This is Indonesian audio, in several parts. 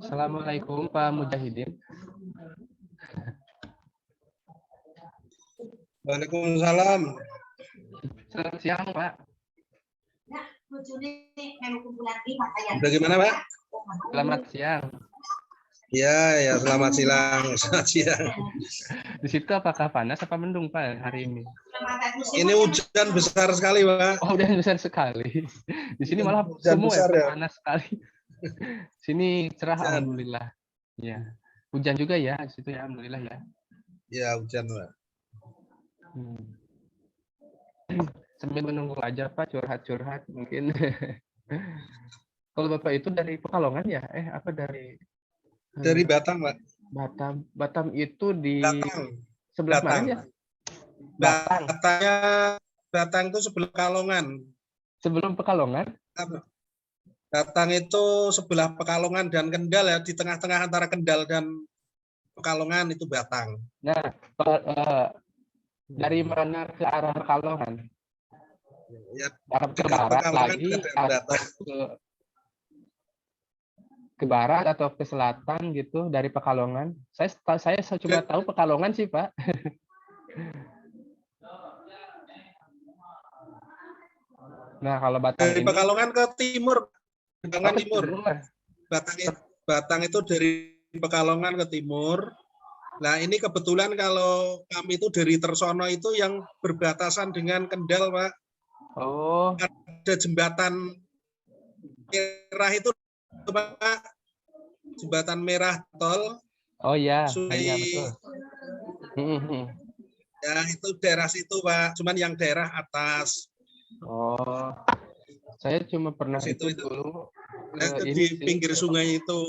Assalamualaikum Pak Mujahidin. Waalaikumsalam. Selamat siang Pak. Bagaimana Pak? Selamat siang. Ya, selamat siang. Selamat siang. Di situ apakah panas apa mendung Pak hari ini? Ini hujan besar sekali Pak. Oh, udah besar sekali. Di sini malah Hujan semua besar, ya. panas sekali. Sini cerah Hujan. alhamdulillah. Ya. Hujan juga ya di situ ya alhamdulillah ya. Ya hujan Pak. Sambil menunggu aja Pak curhat-curhat mungkin. Kalau Bapak itu dari Pekalongan ya? Apa dari Dari Batang Pak. Batam. Batam itu di Batang. sebelah Batang. mana ya? Batang. Batang itu sebelah Pekalongan. Sebelum Pekalongan? Batang itu sebelah Pekalongan dan Kendal ya, di tengah-tengah antara Kendal dan Pekalongan itu Batang. Nah, dari mana ke arah Pekalongan? Ya, Ke barat lagi atau ke barat atau ke selatan gitu dari Pekalongan? Saya cuma tahu Pekalongan sih Pak. Nah kalau Batang dari ini Pekalongan ke timur, Pekalongan timur. Timur. Batang itu dari Pekalongan ke timur. Nah ini kebetulan kalau kami itu dari Tersono itu yang berbatasan dengan Kendal Pak. Oh. Ada jembatan merah itu Pak. Jembatan merah tol. Oh ya, Sungai. betul. Ya itu daerah situ Pak. Cuman yang daerah atas. Oh. Saya cuma pernah itu dulu. Nah, di pinggir sungai itu.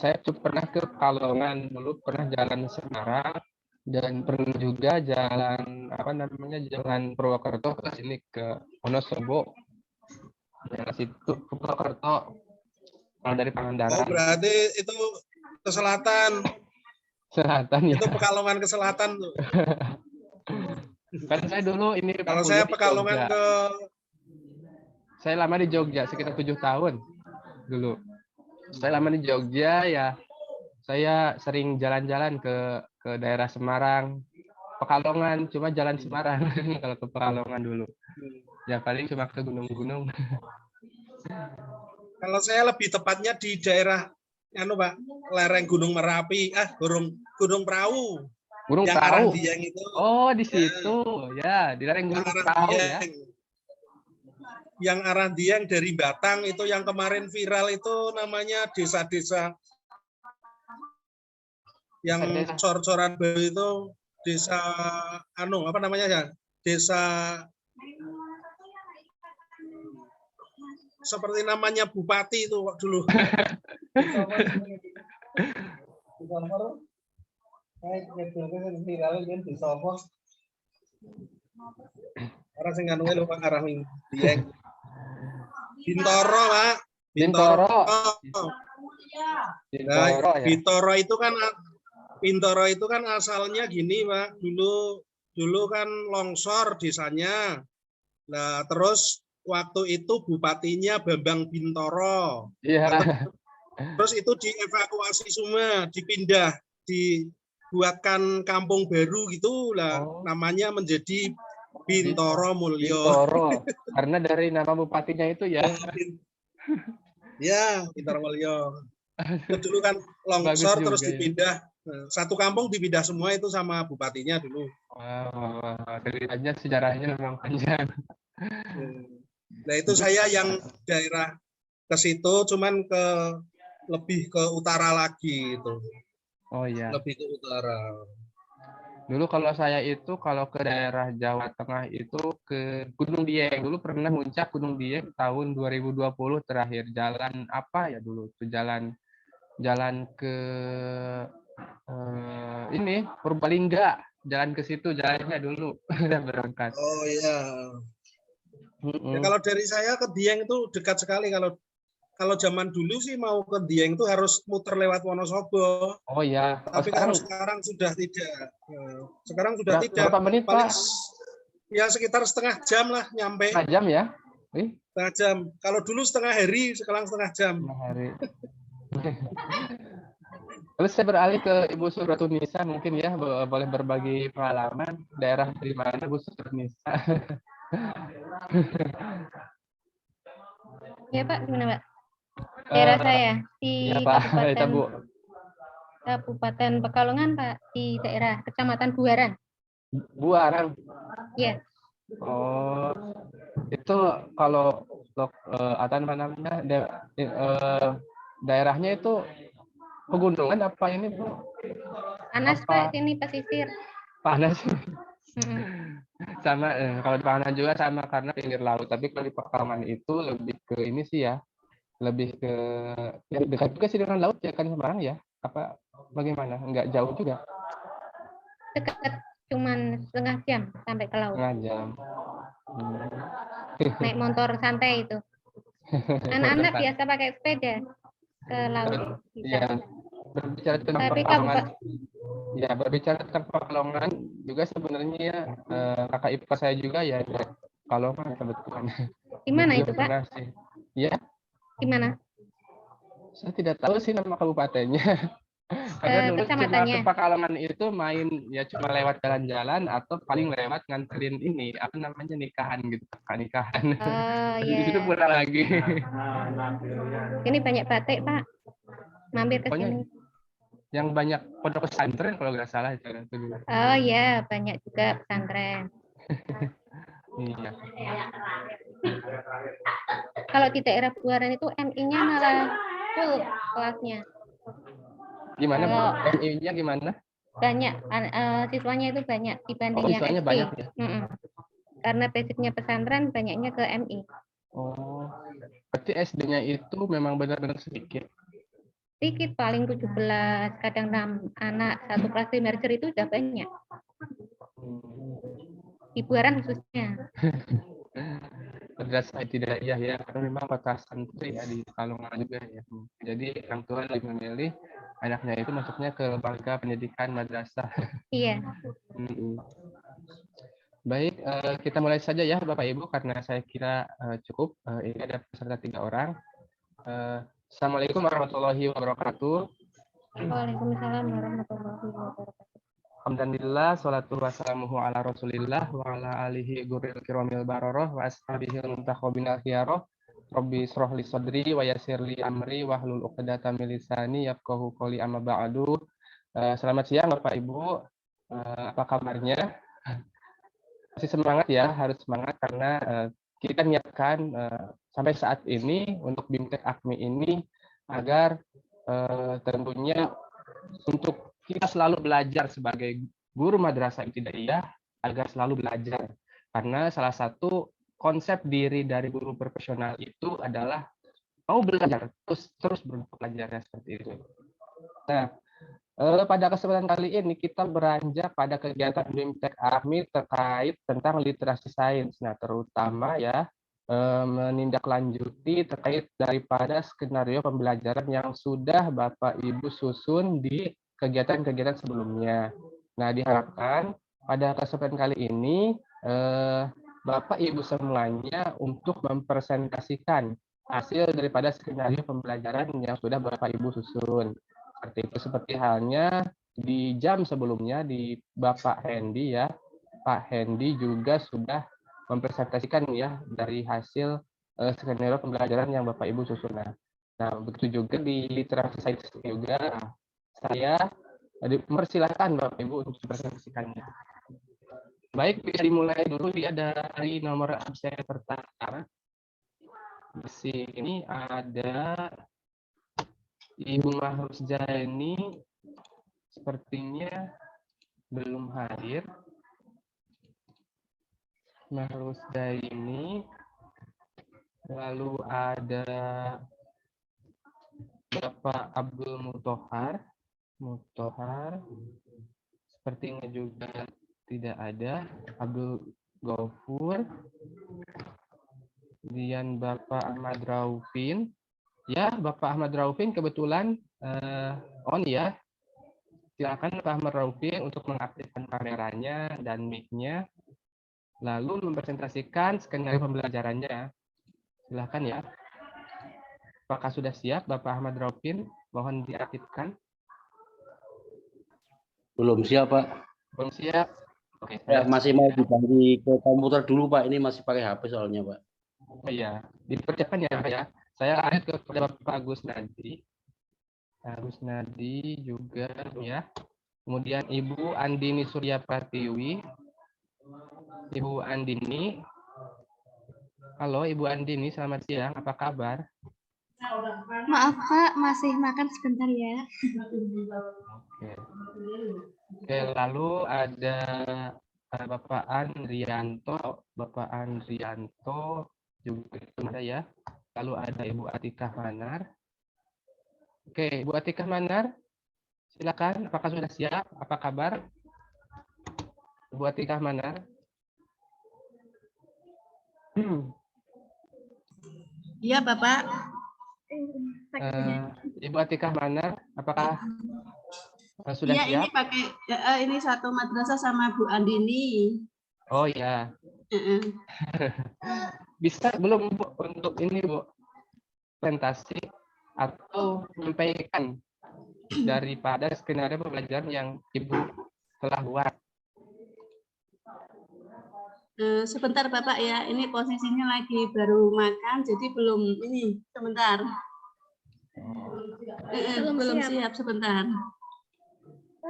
Saya pernah ke Pekalongan dulu, pernah jalan Semarang dan pernah juga jalan jalan Purwokerto ke sini ke Wonosobo. Daerah situ ke Purwokerto. Kalau dari Pangandaran. Oh berarti itu ke selatan. Selatan ya. Itu Pekalongan ke selatan tuh. Kan saya dulu ini kalau saya Pekalongan ke. Saya lama di Jogja sekitar 7 tahun dulu. Saya lama di Jogja ya. Saya sering jalan-jalan ke daerah Semarang, Pekalongan, cuma jalan Semarang kalau ke Pekalongan dulu. Ya paling cuma ke gunung-gunung. Kalau saya lebih tepatnya di daerah Pak, lereng Gunung Merapi, Gunung Perahu. Gunung yang Perahu. Arah Dieng itu. Oh, di situ. Ya, di lereng Gunung Perahu ya. Yang arah Dieng dari Batang itu yang kemarin viral itu namanya desa-desa yang cor-coran baru itu desa desa seperti namanya bupati itu dulu. Arah sing anu lho Pak arah Dieng. Bintoro, Pak. Bintoro. Nah, Bintoro itu kan asalnya gini, Pak. Dulu kan longsor desanya. Nah, terus waktu itu bupatinya Bambang Bintoro. Iya. Terus itu dievakuasi semua, dipindah, dibuatkan kampung baru gitu lah. Namanya menjadi Bintoro Mulyo. Bintoro. Karena dari nama bupatinya itu ya. Ya, Bintoro Mulyo. Dulu kan longsor terus dipindah. Satu kampung dipindah semua itu sama bupatinya dulu. Ceritanya sejarahnya memang panjang. Nah itu saya yang daerah ke situ, cuman lebih ke utara lagi itu. Oh iya. Lebih ke utara. Dulu kalau saya itu kalau ke daerah Jawa Tengah itu ke Gunung Dieng. Dulu pernah muncak Gunung Dieng tahun 2020 terakhir. Jalan apa ya dulu? Itu jalan ke ini Purbalingga. Jalan ke situ jalannya dulu berangkat. Oh iya. Ya, kalau dari saya ke Dieng itu dekat sekali. Kalau zaman dulu sih mau ke Dieng itu harus muter lewat Wonosobo. Oh iya. Tapi kalau sekarang sudah tidak. Sekarang sudah tidak. Berapa menit paling Pak? Ya sekitar setengah jam lah nyampe. Setengah jam ya? Setengah jam. Kalau dulu setengah hari, sekarang setengah jam. Setengah hari. Terus saya beralih ke Ibu Suratun-Nisa, mungkin ya boleh berbagi pengalaman daerah di mana Bu Suratun-Nisa. Ya Pak, gimana Pak? Daerah saya di Ya Pak, itu Bu. Kabupaten Pekalongan Pak, di daerah Kecamatan Buaran. Buaran. Ya, Oh, itu kalau apa namanya daerahnya itu pegunungan apa ini Bu? panas Apa? Pak, sini pesisir. Panas. Mm-mm. Sama kalau di Pangandaran juga sama karena pinggir laut, tapi kalau di Pekalongan itu lebih ke ini sih ya, lebih ke ya, dekat juga sih dengan laut ya kan Semarang ya, apa bagaimana, nggak jauh juga, Dekat, cuman setengah jam sampai ke laut. setengah jam. Naik motor santai itu. Anak-anak biasa pakai sepeda ke laut. Bisa. Ya, berbicara tentang Tapi Pekalongan, ya berbicara tentang Pekalongan juga sebenarnya ya, kakak ipar saya juga ya dari Pekalongan kebetulan. di mana Beliau itu Pak? pernah sih. Ya, Di mana? saya tidak tahu sih nama kabupatennya. Karena dulu cuma Kecamatannya. ke Pekalongan itu main ya cuma lewat jalan-jalan atau paling lewat nganterin ini apa namanya nikahan gitu, nikahan. Oh Di situ ya. pulang lagi. Ini banyak batik Pak. Mampir ke Pokoknya sini. yang banyak pondok pesantren kalau nggak salah itu dulu. Oh ya, banyak juga pesantren. Iya. Kalau di daerah Buaran itu MI-nya malah full kelasnya. Gimana Bu? Kalau MI-nya gimana? banyak siswanya itu banyak dibanding yang Siswanya SD. banyak ya? Karena basicnya pesantren, banyaknya ke MI. Oh, berarti SD-nya itu memang benar-benar sedikit. Sedikit, paling 17, kadang 6 anak satu kelas merger itu udah banyak. Di Buaran khususnya. Madrasah tidak iya ya, karena memang kota santri ya di Pekalongan juga ya. Jadi orang tua lebih memilih anaknya itu masuknya ke lembaga pendidikan madrasah. Iya. Baik, kita mulai saja ya Bapak Ibu karena saya kira cukup. Ini ada peserta 3 orang. Assalamualaikum warahmatullahi wabarakatuh. Waalaikumsalam warahmatullahi wabarakatuh. Alhamdulillah, salatu wassalamuhu ala rasulillah wa ala alihi guril kiramil baroroh wa ashabihi muntakhobin al-khiyarah. Rabbi sroh li sodri wa yasir li amri wa hlul uqdatan min lisani yafqahu qawli amma ba'du. Selamat siang Bapak Ibu. Apa kabarnya? Masih semangat ya, harus semangat karena kita niatkan sampai saat ini untuk BIMTEK AKMI ini agar tentunya untuk kita selalu belajar sebagai guru madrasah ibtidaiyah agar selalu belajar karena salah satu konsep diri dari guru profesional itu adalah mau belajar terus belajarnya seperti itu. Nah, pada kesempatan kali ini kita beranjak pada kegiatan BIMTEK AKMI terkait tentang literasi sains. Nah, terutama ya menindaklanjuti terkait daripada skenario pembelajaran yang sudah Bapak Ibu susun di kegiatan-kegiatan sebelumnya. Nah, diharapkan pada kesempatan kali ini Bapak Ibu semuanya untuk mempresentasikan hasil daripada skenario pembelajaran yang sudah Bapak Ibu susun. Seperti itu, seperti halnya di jam sebelumnya di Bapak Hendy ya. Pak Hendy juga sudah mempresentasikan ya dari hasil skenario pembelajaran yang Bapak Ibu susun. Nah, begitu juga di literasi sains juga saya mempersilahkan Bapak Ibu untuk mempresentasikannya. Baik, bisa dimulai dulu dari nomor absen pertama. Di sini ada Ibu Mahrus Jaini, sepertinya belum hadir. Mahrus Jaini, lalu ada Bapak Abdul Mutohar, sepertinya juga tidak ada. Abdul Gofur, kemudian Bapak Ahmad Raufin. Ya, Bapak Ahmad Raufin kebetulan on ya. Silakan Pak Ahmad Raufin untuk mengaktifkan kameranya dan mic-nya, lalu mempresentasikan skenario pembelajarannya. Silakan ya. Apakah sudah siap Bapak Ahmad Raufin? Mohon diaktifkan. Belum siap, Pak. Belum siap? Oke, Ya, saya masih mau diganti ke komputer dulu, Pak. Ini masih pakai HP soalnya, Pak. oh iya, dipercepat ya Pak ya. Saya lanjut kepada Bapak Agus Nadi. Agus Nadi juga ya. Kemudian Ibu Andini Surya Pratiwi. Ibu Andini. Halo Ibu Andini, selamat siang. Apa kabar? Maaf Pak, masih makan sebentar ya. Oke. Oke, lalu ada Bapak Andrianto, juga ada ya. Lalu ada Ibu Atikah Manar. Oke, Ibu Atikah Manar, silakan. Apakah sudah siap? Apa kabar? Ibu Atikah Manar. Iya Bapak. Ibu Atikah Manar, apakah sudah Iya, siap? ini pakai ini satu madrasah sama Bu Andini. Oh ya. Bisa belum Bu untuk ini Bu presentasi atau menyampaikan daripada skenario pembelajaran yang Ibu telah buat? Sebentar Bapak ya, ini posisinya lagi baru makan, jadi belum ini sebentar. Belum siap sebentar.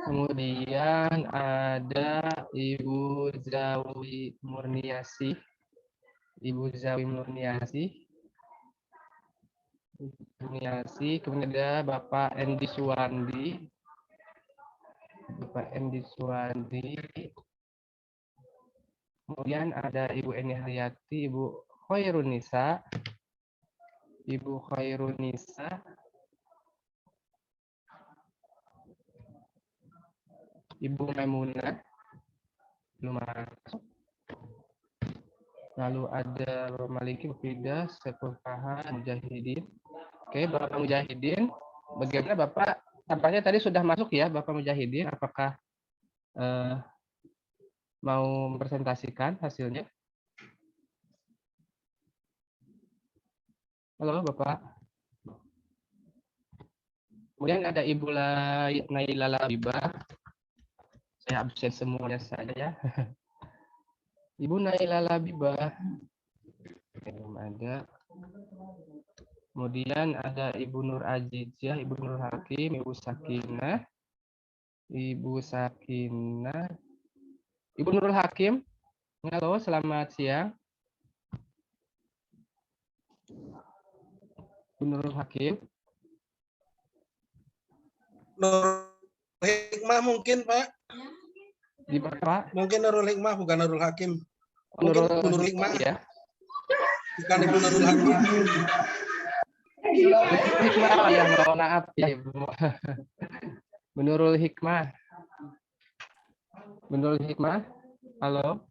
Kemudian ada Ibu Zawi Murniasi. Kemudian ada Bapak Endi Suwandi. Kemudian ada Ibu Eni Hayati, Ibu Khairunisa. Ibu Maimunah. Belum masuk. Lalu ada Bapak Maliki, Fida, Saiful Fahad, Mujahidin. Oke, Bapak Mujahidin, bagaimana Bapak? Tampaknya tadi sudah masuk ya Bapak Mujahidin. Apakah mau mempresentasikan hasilnya? Halo Bapak. Kemudian ada Ibu Naila Labibah. Saya absen semuanya saja ya. Ibu Naila Labibah. Belum ada. Kemudian ada Ibu Nur Azizah, Ibu Nur Hakim, Ibu Sakinah. Ibu Nurul Hakim. Halo, selamat siang. Ibu Nurul Hakim. Nurul Hikmah mungkin Pak. Di mana Pak? Mungkin Nurul Hikmah bukan Nurul Hakim. Mungkin Nurul Ibu Nurul Hikmah ya. Bukan Ibu Nurul Hakim. Nurul Hikmah ya, mohon maaf ya Ibu. Nurul Hikmah. Halo.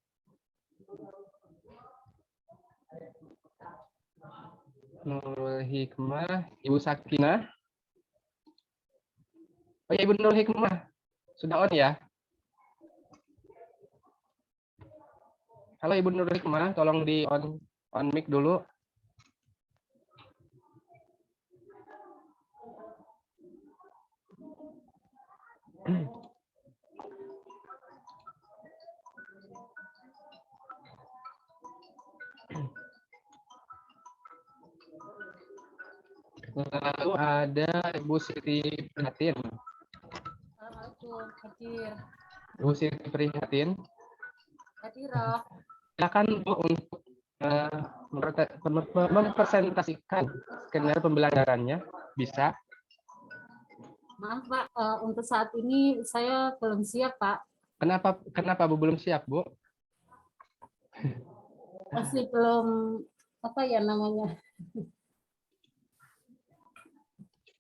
Nurul Hikmah, Ibu Sakinah. Oh ya, Ibu Nurul Hikmah. Sudah on ya? Halo Ibu Nurul Hikmah, tolong di on mic dulu. Lalu ada Ibu Siti Prihatin. Ibu Siti Prihatin. Silakan Bu untuk mempresentasikan skenario pembelajarannya. Bisa? Maaf Pak, untuk saat ini saya belum siap Pak. Kenapa Bu belum siap Bu? Masih belum apa ya namanya.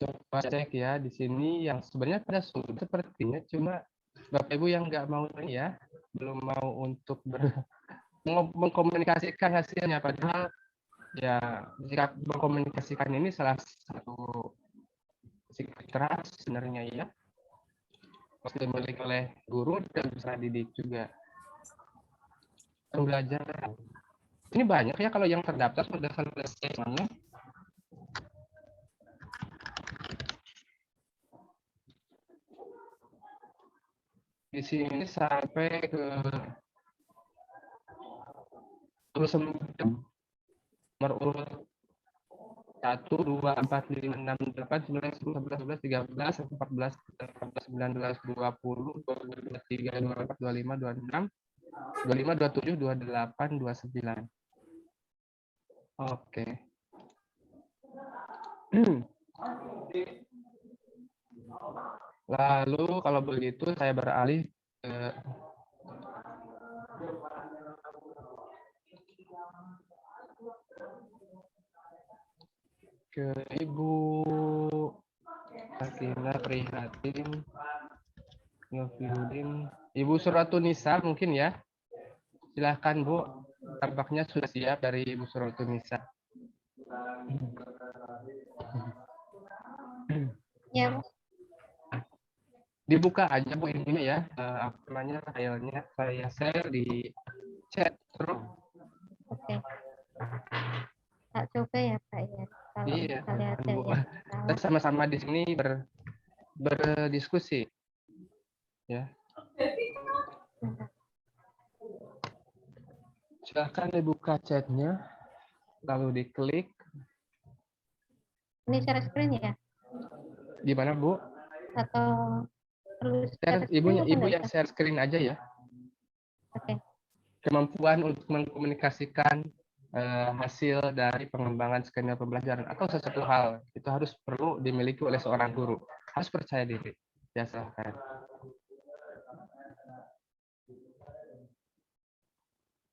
Coba cek ya di sini yang sebenarnya pada sepertinya cuma Bapak Ibu yang nggak mau ini ya, belum mau untuk mengkomunikasikan hasilnya, padahal ya jika mengkomunikasikan ini salah satu sikap keras sebenarnya ya, harus dimiliki oleh guru dan peserta didik juga. Pembelajaran. Ini banyak ya kalau yang terdaftar sudah selesai semuanya. Di sini sampai ke 29 nomor urut 1, 2, 4, 5, 6, 8, 9, 10, 11, 12, 13, 14, 15, 19, 20, 22, 23, 24, 25, 26, 25, 27, 28, 29. Oke. Lalu kalau begitu saya beralih ke Ibu Sakina Prihatin Nyofiudin. Ibu Suratunisa mungkin ya. Silahkan Bu. Tampaknya sudah siap dari Ibu Suratunisa. Ya, Dibuka aja Bu ininya ya. Apa namanya filenya saya share di chat terus. oke. Tak coba ya Pak ya. Kalau Iya, misalnya ada Bu. yang Kita sama-sama di sini berdiskusi. Ya. Silahkan dibuka chatnya, lalu diklik. ini share screen ya? Gimana Bu? Atau perlu share screen Ibu atau yang enggak? share screen aja ya. Oke. Kemampuan untuk mengkomunikasikan hasil dari pengembangan skenario pembelajaran atau sesuatu hal itu harus perlu dimiliki oleh seorang guru. Harus percaya diri. Ya silahkan.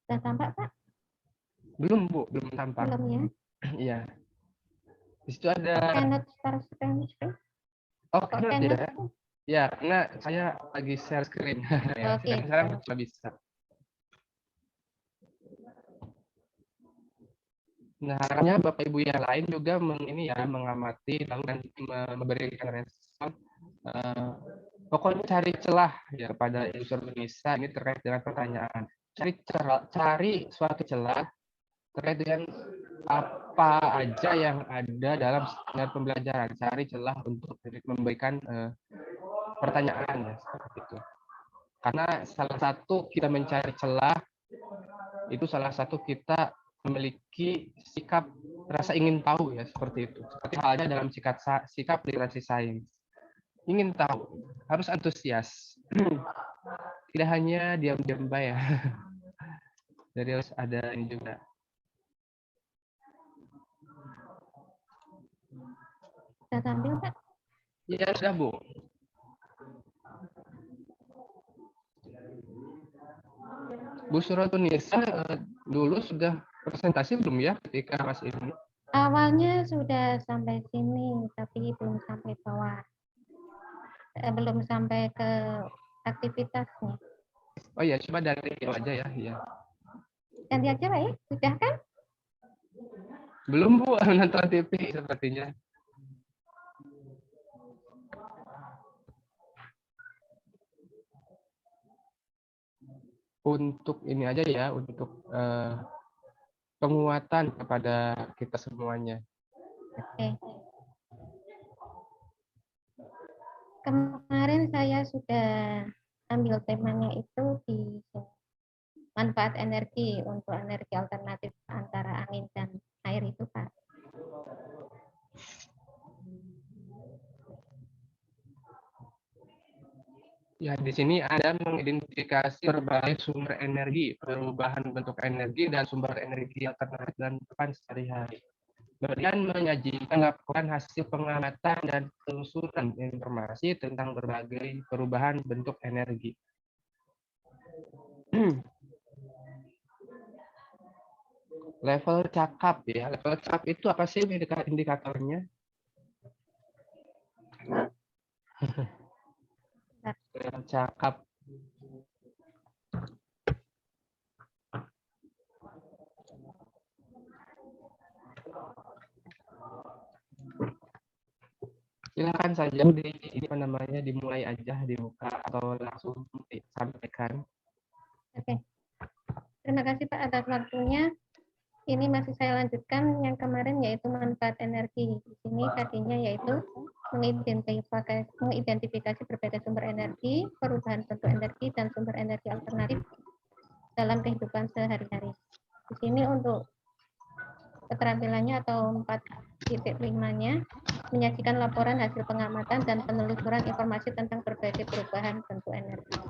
Sudah tampak Pak? Belum Bu, belum tampak. Belum ya? Iya. Di situ ada. Cannot share screen. Oh, cannot ya. Cannot. Ya, karena saya lagi share screen. Ya, Oke. sekarang sudah bisa. Nah, harapannya Bapak Ibu yang lain juga mengamati lalu nanti memberikan respon. Pokoknya cari celah ya pada user Indonesia ini terkait dengan pertanyaan. Cari suatu celah terkait dengan apa aja yang ada dalam skenario pembelajaran. Cari celah untuk memberikan pertanyaan ya seperti itu. Karena salah satu kita mencari celah itu salah satu kita memiliki sikap rasa ingin tahu ya seperti itu. Seperti halnya dalam sikap literasi sains. Ingin tahu, harus antusias. Tidak hanya diam-diam ya. Jadi harus ada ini juga. Sudah tampil Pak? Ya sudah Bu. Bu Suratunisa dulu sudah presentasi belum ya ketika Mas ini? Awalnya sudah sampai sini, tapi belum sampai bawah. Belum sampai ke aktivitasnya. Oh iya, coba dari itu aja ya. Iya. Ganti aja Pak ya? Sudah kan? Belum Bu, nonton TV sepertinya. Untuk ini aja ya, untuk penguatan kepada kita semuanya. Oke. Kemarin saya sudah ambil temanya itu di manfaat energi untuk energi alternatif antara angin dan air itu Pak. Ya, di sini ada mengidentifikasi berbagai sumber energi, perubahan bentuk energi, dan sumber energi alternatif dan depan sehari-hari. Kemudian menyajikan laporan hasil pengamatan dan penelusuran informasi tentang berbagai perubahan bentuk energi. Level cakap ya, level cakap itu apa sih indikatornya? Level cakap. Silakan saja dimulai aja dibuka atau langsung disampaikan. Oke. Terima kasih Pak atas waktunya. Ini masih saya lanjutkan yang kemarin yaitu manfaat energi. Di sini tadinya yaitu mengidentifikasi berbagai sumber energi, perubahan bentuk energi dan sumber energi alternatif dalam kehidupan sehari-hari. Di sini untuk keterampilannya atau 4.5-nya menyajikan laporan hasil pengamatan dan penelusuran informasi tentang berbagai perubahan bentuk energi.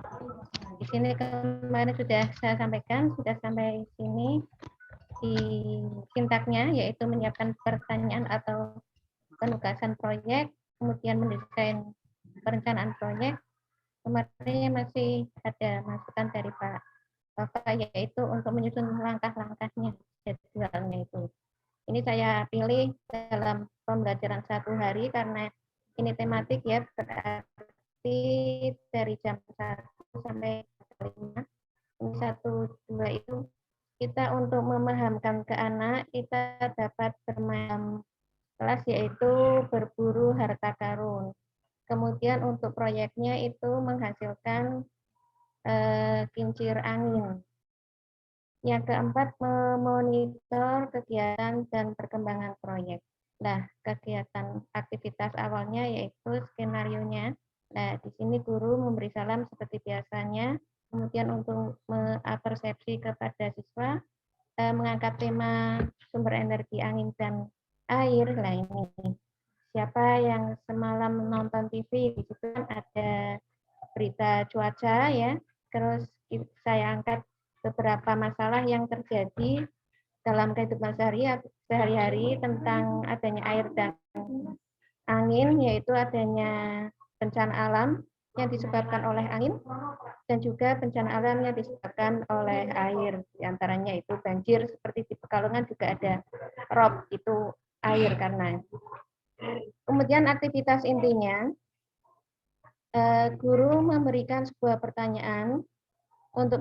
Di sini kemarin sudah saya sampaikan, sudah sampai sini di sintaknya, yaitu menyiapkan pertanyaan atau penugasan proyek, kemudian mendesain perencanaan proyek. Kemarin masih ada masukan dari Pak Bapak, yaitu untuk menyusun langkah-langkahnya, jadwalnya itu. Ini saya pilih dalam pembelajaran 1 hari karena ini tematik ya, berarti dari jam 1 sampai 5. Ini 1-2 itu kita untuk memahamkan ke anak, kita dapat bermain kelas yaitu berburu harta karun. Kemudian untuk proyeknya itu menghasilkan kincir angin. Yang keempat, memonitor kegiatan dan perkembangan proyek. Nah, kegiatan aktivitas awalnya yaitu skenarionya. Nah, di sini guru memberi salam seperti biasanya. Kemudian untuk persepsi kepada siswa, mengangkat tema sumber energi angin dan air. Nah, ini siapa yang semalam menonton TV, di situ kan ada berita cuaca ya. Terus saya angkat beberapa masalah yang terjadi dalam kehidupan sehari-hari tentang adanya air dan angin, yaitu adanya bencana alam yang disebabkan oleh angin dan juga bencana alam yang disebabkan oleh air. Di antaranya itu banjir, seperti di Pekalongan juga ada rob, itu air karena. Kemudian aktivitas intinya, guru memberikan sebuah pertanyaan untuk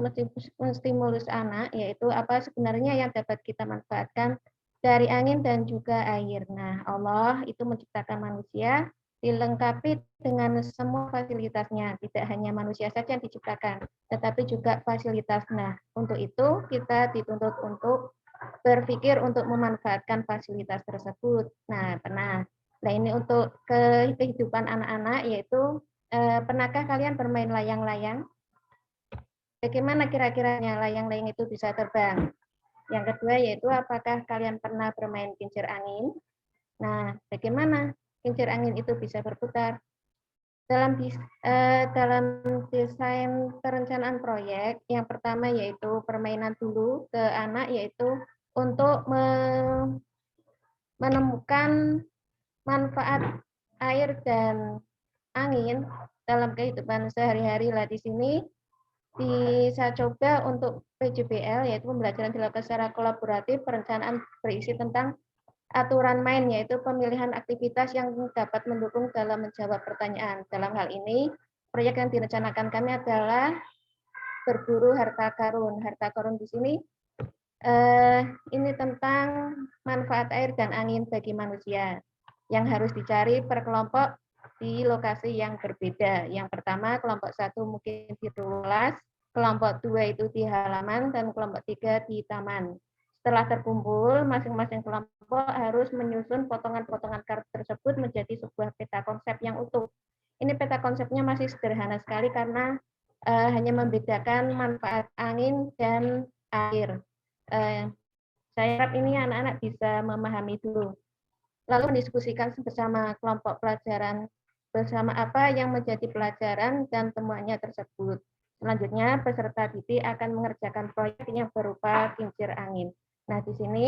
menstimulus anak, yaitu apa sebenarnya yang dapat kita manfaatkan dari angin dan juga air. Nah, Allah itu menciptakan manusia dilengkapi dengan semua fasilitasnya. Tidak hanya manusia saja yang diciptakan, tetapi juga fasilitas. Nah, untuk itu kita dituntut untuk berpikir untuk memanfaatkan fasilitas tersebut. Nah, Nah, ini untuk kehidupan anak-anak, yaitu pernahkah kalian bermain layang-layang? Bagaimana kira-kiranya layang-layang itu bisa terbang? Yang kedua yaitu apakah kalian pernah bermain kincir angin? Nah, bagaimana kincir angin itu bisa berputar? Dalam desain perencanaan proyek, yang pertama yaitu permainan dulu ke anak, yaitu untuk menemukan manfaat air dan angin dalam kehidupan sehari-hari. Lah di sini saya coba untuk PJBL, yaitu pembelajaran dilakukan secara kolaboratif. Perencanaan berisi tentang aturan main, yaitu pemilihan aktivitas yang dapat mendukung dalam menjawab pertanyaan. Dalam hal ini, proyek yang direncanakan kami adalah berburu harta karun. Harta karun di sini ini tentang manfaat air dan angin bagi manusia yang harus dicari per kelompok di lokasi yang berbeda. Yang pertama, kelompok 1 mungkin di kelas, kelompok 2 itu di halaman, dan kelompok 3 di taman. Setelah terkumpul, masing-masing kelompok harus menyusun potongan-potongan kartu tersebut menjadi sebuah peta konsep yang utuh. Ini peta konsepnya masih sederhana sekali karena hanya membedakan manfaat angin dan air. Saya harap ini anak-anak bisa memahami dulu. Lalu mendiskusikan bersama kelompok pelajaran bersama apa yang menjadi pelajaran dan temuannya tersebut. Selanjutnya, peserta didik akan mengerjakan proyek yang berupa kincir angin. Nah, di sini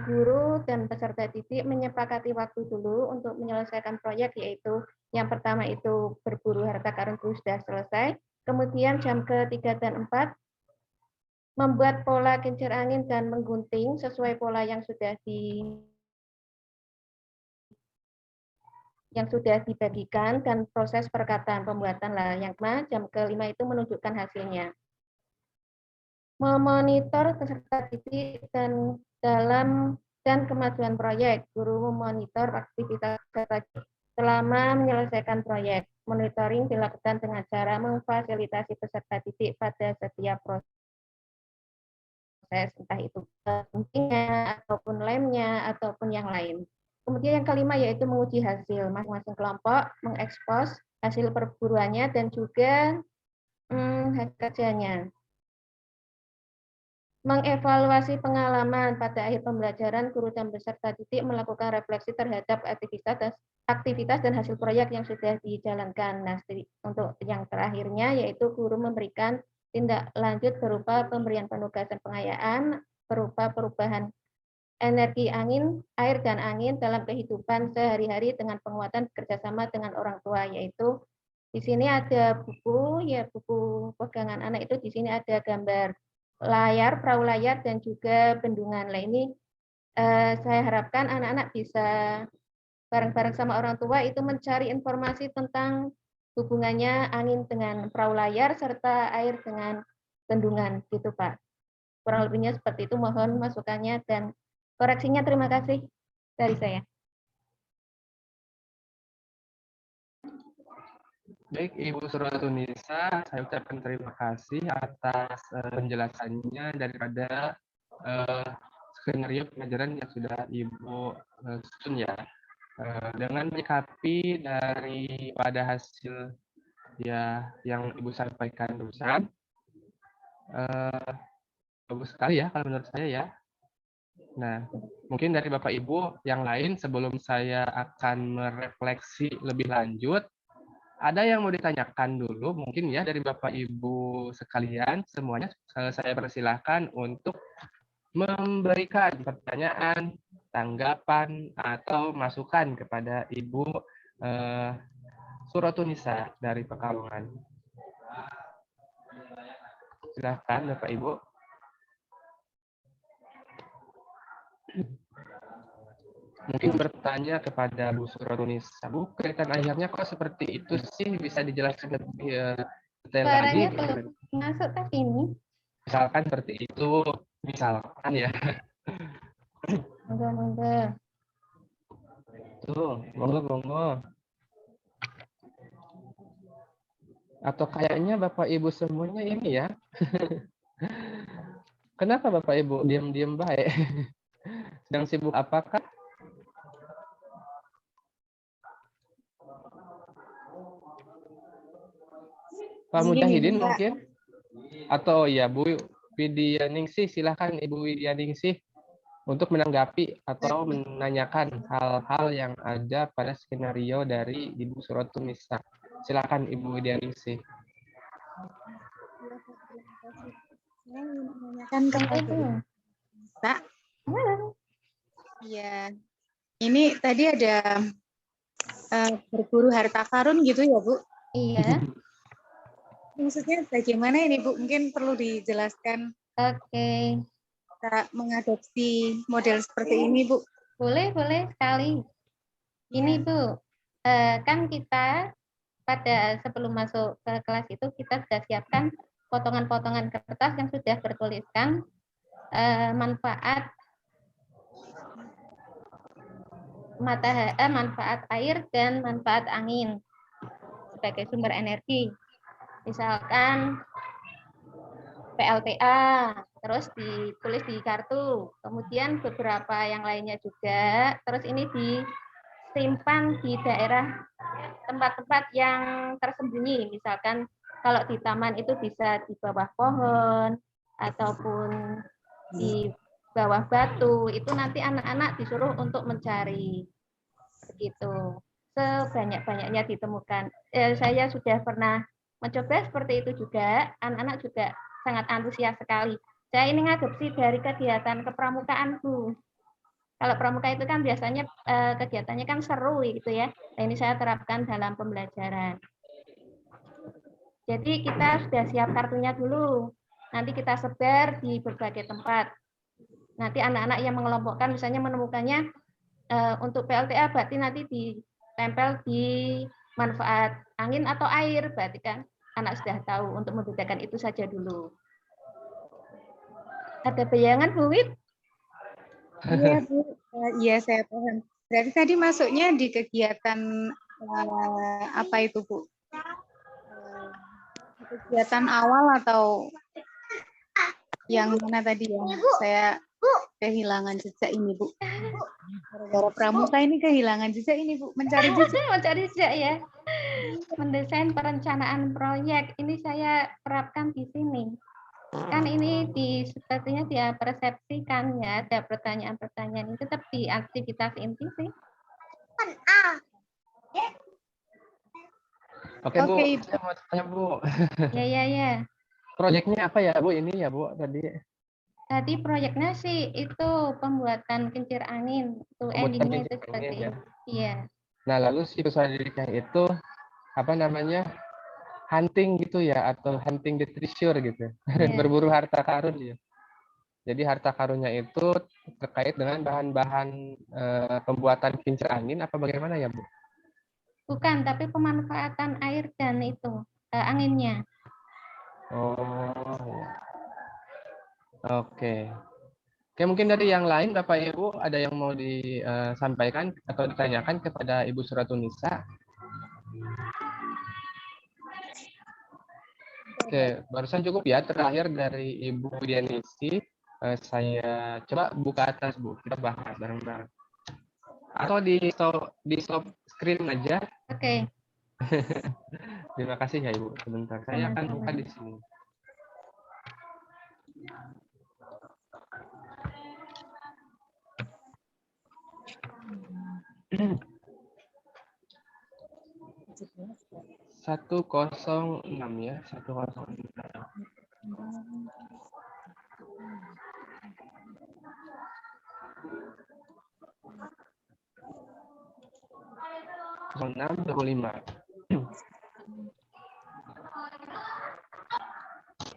guru dan peserta didik menyepakati waktu dulu untuk menyelesaikan proyek, yaitu yang pertama itu berburu harta karun sudah selesai. Kemudian jam ke-3 dan 4 membuat pola kincir angin dan menggunting sesuai pola yang sudah dibagikan, dan proses perkataan pembuatan lah. Yang kelima, jam ke-5 itu menunjukkan hasilnya. Memonitor peserta didik dan kemajuan proyek. Guru memonitor aktivitas peserta didik selama menyelesaikan proyek. Monitoring dilakukan dengan cara memfasilitasi peserta didik pada setiap proses proses, entah itu pentingnya, ataupun lemnya, ataupun yang lain. Kemudian yang kelima yaitu menguji hasil. Masing-masing kelompok mengekspos hasil perburuannya dan juga hasil kerjanya. Mengevaluasi pengalaman pada akhir pembelajaran, guru dan peserta didik melakukan refleksi terhadap aktivitas dan hasil proyek yang sudah dijalankan. Nah, untuk yang terakhirnya yaitu guru memberikan tindak lanjut berupa pemberian penugasan pengayaan, berupa perubahan energi angin, air dan angin dalam kehidupan sehari-hari dengan penguatan kerjasama dengan orang tua, yaitu di sini ada buku, ya buku pegangan anak itu di sini ada gambar layar, perahu layar, dan juga bendungan. Nah, ini saya harapkan anak-anak bisa bareng-bareng sama orang tua itu mencari informasi tentang hubungannya angin dengan perahu layar serta air dengan bendungan, gitu Pak. Kurang lebihnya seperti itu, mohon masukannya dan koreksinya. Terima kasih dari saya. Baik, Ibu Suratunisa, saya ucapkan terima kasih atas penjelasannya daripada skenario pengajaran yang sudah Ibu susun ya. Dengan menyikapi daripada hasil ya yang Ibu sampaikan barusan, bagus sekali ya kalau menurut saya ya. Nah, mungkin dari Bapak Ibu yang lain sebelum saya akan merefleksi lebih lanjut, ada yang mau ditanyakan dulu mungkin ya dari Bapak Ibu sekalian semuanya. Saya persilahkan untuk memberikan pertanyaan, tanggapan, atau masukan kepada Ibu Suratunisa dari Pekalongan. Silahkan Bapak Ibu. Mungkin bertanya kepada Bu Suratunisa, Bu, kelihatan akhirnya kok seperti itu sih, bisa dijelaskan lebih detail lagi? Suaranya belum masuk tadi ini. Misalkan seperti itu, misalkan ya. Monggo. Tuh, monggo. Atau kayaknya Bapak Ibu semuanya ini ya. Kenapa Bapak Ibu diam-diam baik? Sedang sibuk apakah? Pak Mujahidin mungkin? Atau ya Bu Widyaningsih, silahkan Ibu Widyaningsih untuk menanggapi atau menanyakan hal-hal yang ada pada skenario dari Ibu Suratunisa. Silakan Ibu Widyaningsih. Saya ingin menanyakan kepada Pak. Ya, ini tadi ada berburu harta karun gitu ya Bu? Iya. Maksudnya bagaimana ini Bu? Mungkin perlu dijelaskan. Oke. Cara mengadopsi model seperti ini Bu. Boleh sekali. Ini Bu, kan kita pada sebelum masuk ke kelas itu kita sudah siapkan potongan-potongan kertas yang sudah bertuliskan manfaat air dan manfaat angin sebagai sumber energi. Misalkan PLTA, terus ditulis di kartu, kemudian beberapa yang lainnya juga, terus ini disimpan di daerah tempat-tempat yang tersembunyi, misalkan kalau di taman itu bisa di bawah pohon, ataupun di bawah batu, itu nanti anak-anak disuruh untuk mencari, begitu. Sebanyak-banyaknya ditemukan. Saya sudah pernah mencoba seperti itu juga, anak-anak juga sangat antusias sekali. Saya ini ngadopsi dari kegiatan kepramukaan Bu. Kalau pramuka itu kan biasanya kegiatannya kan seru gitu ya. Nah, ini saya terapkan dalam pembelajaran. Jadi kita sudah siap kartunya dulu. Nanti kita sebar di berbagai tempat. Nanti anak-anak yang mengelompokkan misalnya menemukannya untuk PLTA berarti nanti ditempel di manfaat angin atau air, berarti kan anak sudah tahu untuk membedakan itu saja dulu. Ada bayangan Bu Wid? Iya Bu, iya saya paham. Berarti tadi masuknya di kegiatan apa itu Bu? Kegiatan awal atau Yang mana tadi ya? Saya kehilangan jejak ini, Bu. Gara-gara pramuka ini kehilangan jejak ini, Bu. Mencari jejak. Mencari jejak ya. Mendesain perencanaan proyek ini saya terapkan di sini. Kan ini sepertinya dia persepsikan ya, ada pertanyaan-pertanyaan ini tetap di aktivitas inti sih. Oke, Bu. Oke, Ibu. Saya mau tanya, Bu. Ya. Proyeknya apa ya, Bu? Ini ya, Bu, tadi. Tadi proyeknya sih itu pembuatan kincir angin, itu Pembuatan endingnya itu kincir seperti angin, ya. itu. Iya. Nah, lalu si perusahaan didiknya itu apa namanya? Hunting gitu ya, atau hunting the treasure gitu. Iya. Berburu harta karun ya. Jadi harta karunnya itu terkait dengan bahan-bahan pembuatan kincir angin apa bagaimana ya, Bu? Bukan, tapi pemanfaatan air dan itu anginnya. Oh, ya. Oke. Oke, mungkin dari yang lain Bapak Ibu ada yang mau disampaikan atau ditanyakan kepada Ibu Suratunisa? Oke, barusan cukup ya. Terakhir dari Ibu Widianisi, saya coba buka atas, Bu. Kita bahas bareng-bareng. Atau di stop screen aja. Oke. Terima kasih ya Ibu. Sebentar, saya akan buka di sini. Satu 106 ya, 106. 0625.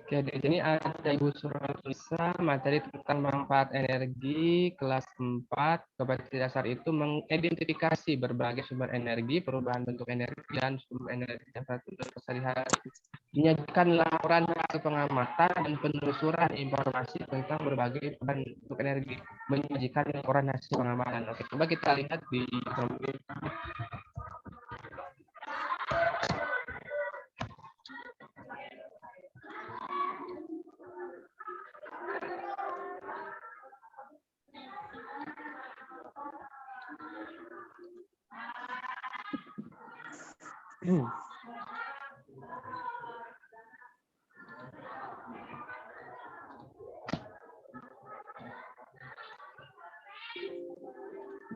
Oke, di sini ada Ibu Suratunisa, materi tentang manfaat energi kelas 4. Kompetensi dasar itu mengidentifikasi berbagai sumber energi, perubahan bentuk energi, dan sumber energi yang sehari-hari. Menyajikan laporan hasil pengamatan dan penelusuran informasi tentang berbagai bentuk energi. Menyajikan laporan hasil pengamatan. Oke, coba kita lihat di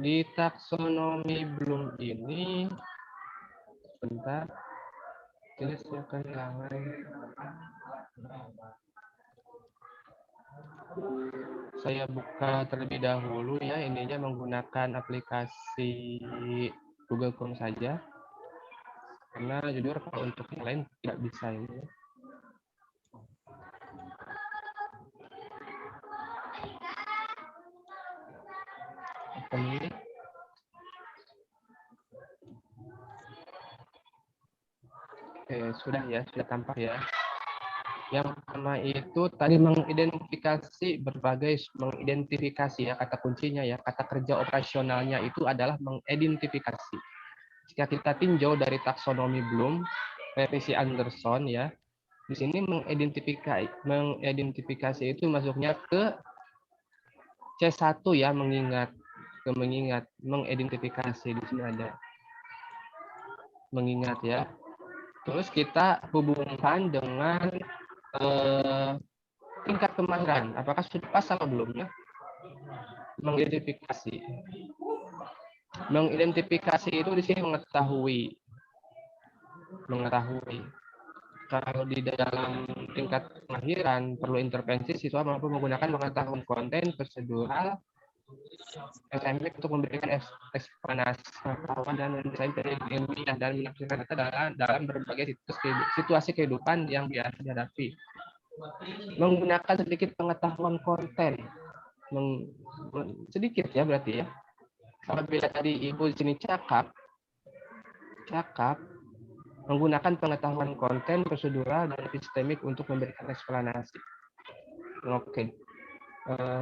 di taksonomi Bloom ini, sebentar, ini saya kehilangan. Saya buka terlebih dahulu ya, ininya menggunakan aplikasi Google Chrome saja. Karena jujur kalau untuk yang lain tidak bisa ini. Ini. Oke, sudah ya, sudah tampak ya. Yang pertama itu tadi mengidentifikasi ya, kata kuncinya ya, kata kerja operasionalnya itu adalah mengidentifikasi. Jika kita tinjau dari taksonomi Bloom, revisi Anderson ya, di sini mengidentifikasi itu masuknya ke C1 ya, mengingat, mengidentifikasi di sini ada mengingat ya. Terus kita hubungkan dengan tingkat kemahiran. Apakah sudah pas atau belum ya? Mengidentifikasi. Mengidentifikasi itu di sini mengetahui. Kalau di dalam tingkat kemahiran perlu intervensi siswa mampu menggunakan pengetahuan konten prosedural SMK untuk memberikan eksplanasi pengetahuan dan mendesain teori ilmiah dan menafsirkan data dalam berbagai situasi kehidupan yang biasa dihadapi. Menggunakan sedikit pengetahuan konten, sedikit ya berarti ya. Apabila tadi Ibu di sini cakap, menggunakan pengetahuan konten prosedural dan sistemik untuk memberikan eksplanasi. Oke.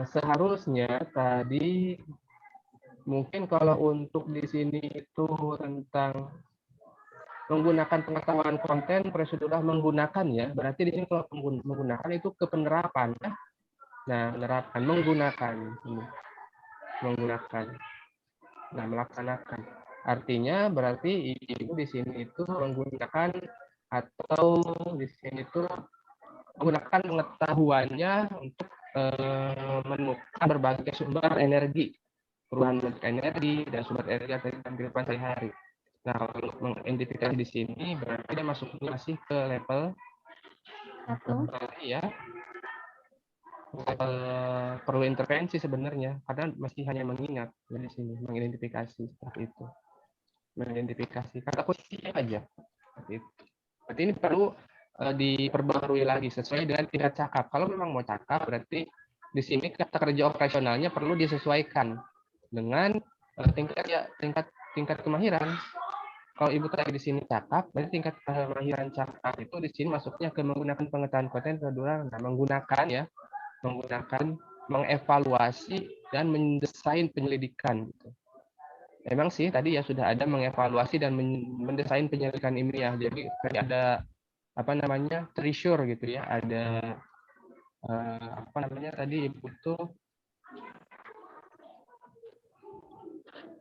Seharusnya tadi mungkin kalau untuk di sini itu tentang menggunakan pengetahuan konten prosedural menggunakan ya, berarti di sini kalau menggunakan itu ke penerapan ya. Nah, menerapkan, menggunakan, menggunakan. Nah, melaksanakan. Artinya berarti ibu di sini itu menggunakan atau di sini itu menggunakan pengetahuannya untuk menemukan berbagai sumber energi, perubahan bentuk energi dan sumber energi dalam kehidupan sehari-hari. Nah, kalau mengidentifikasi di sini berarti dia masuknya masih ke level 1. ya, perlu intervensi sebenarnya karena masih hanya mengingat dari sini, mengidentifikasi seperti itu, mengidentifikasi kata kuncinya aja seperti itu. Berarti ini perlu diperbarui lagi sesuai dengan tingkat cakap. Kalau memang mau cakap berarti di sini kata kerja operasionalnya perlu disesuaikan dengan tingkat kemahiran. Kalau ibu tadi di sini cakap, berarti tingkat kemahiran cakap itu di sini masuknya ke menggunakan pengetahuan konten prosedural. Nah, menggunakan, mengevaluasi dan mendesain penyelidikan. Gitu. Memang sih tadi ya sudah ada mengevaluasi dan mendesain penyelidikan ilmiah. Jadi ada apa namanya treasure gitu ya, ada apa namanya tadi ibu tuh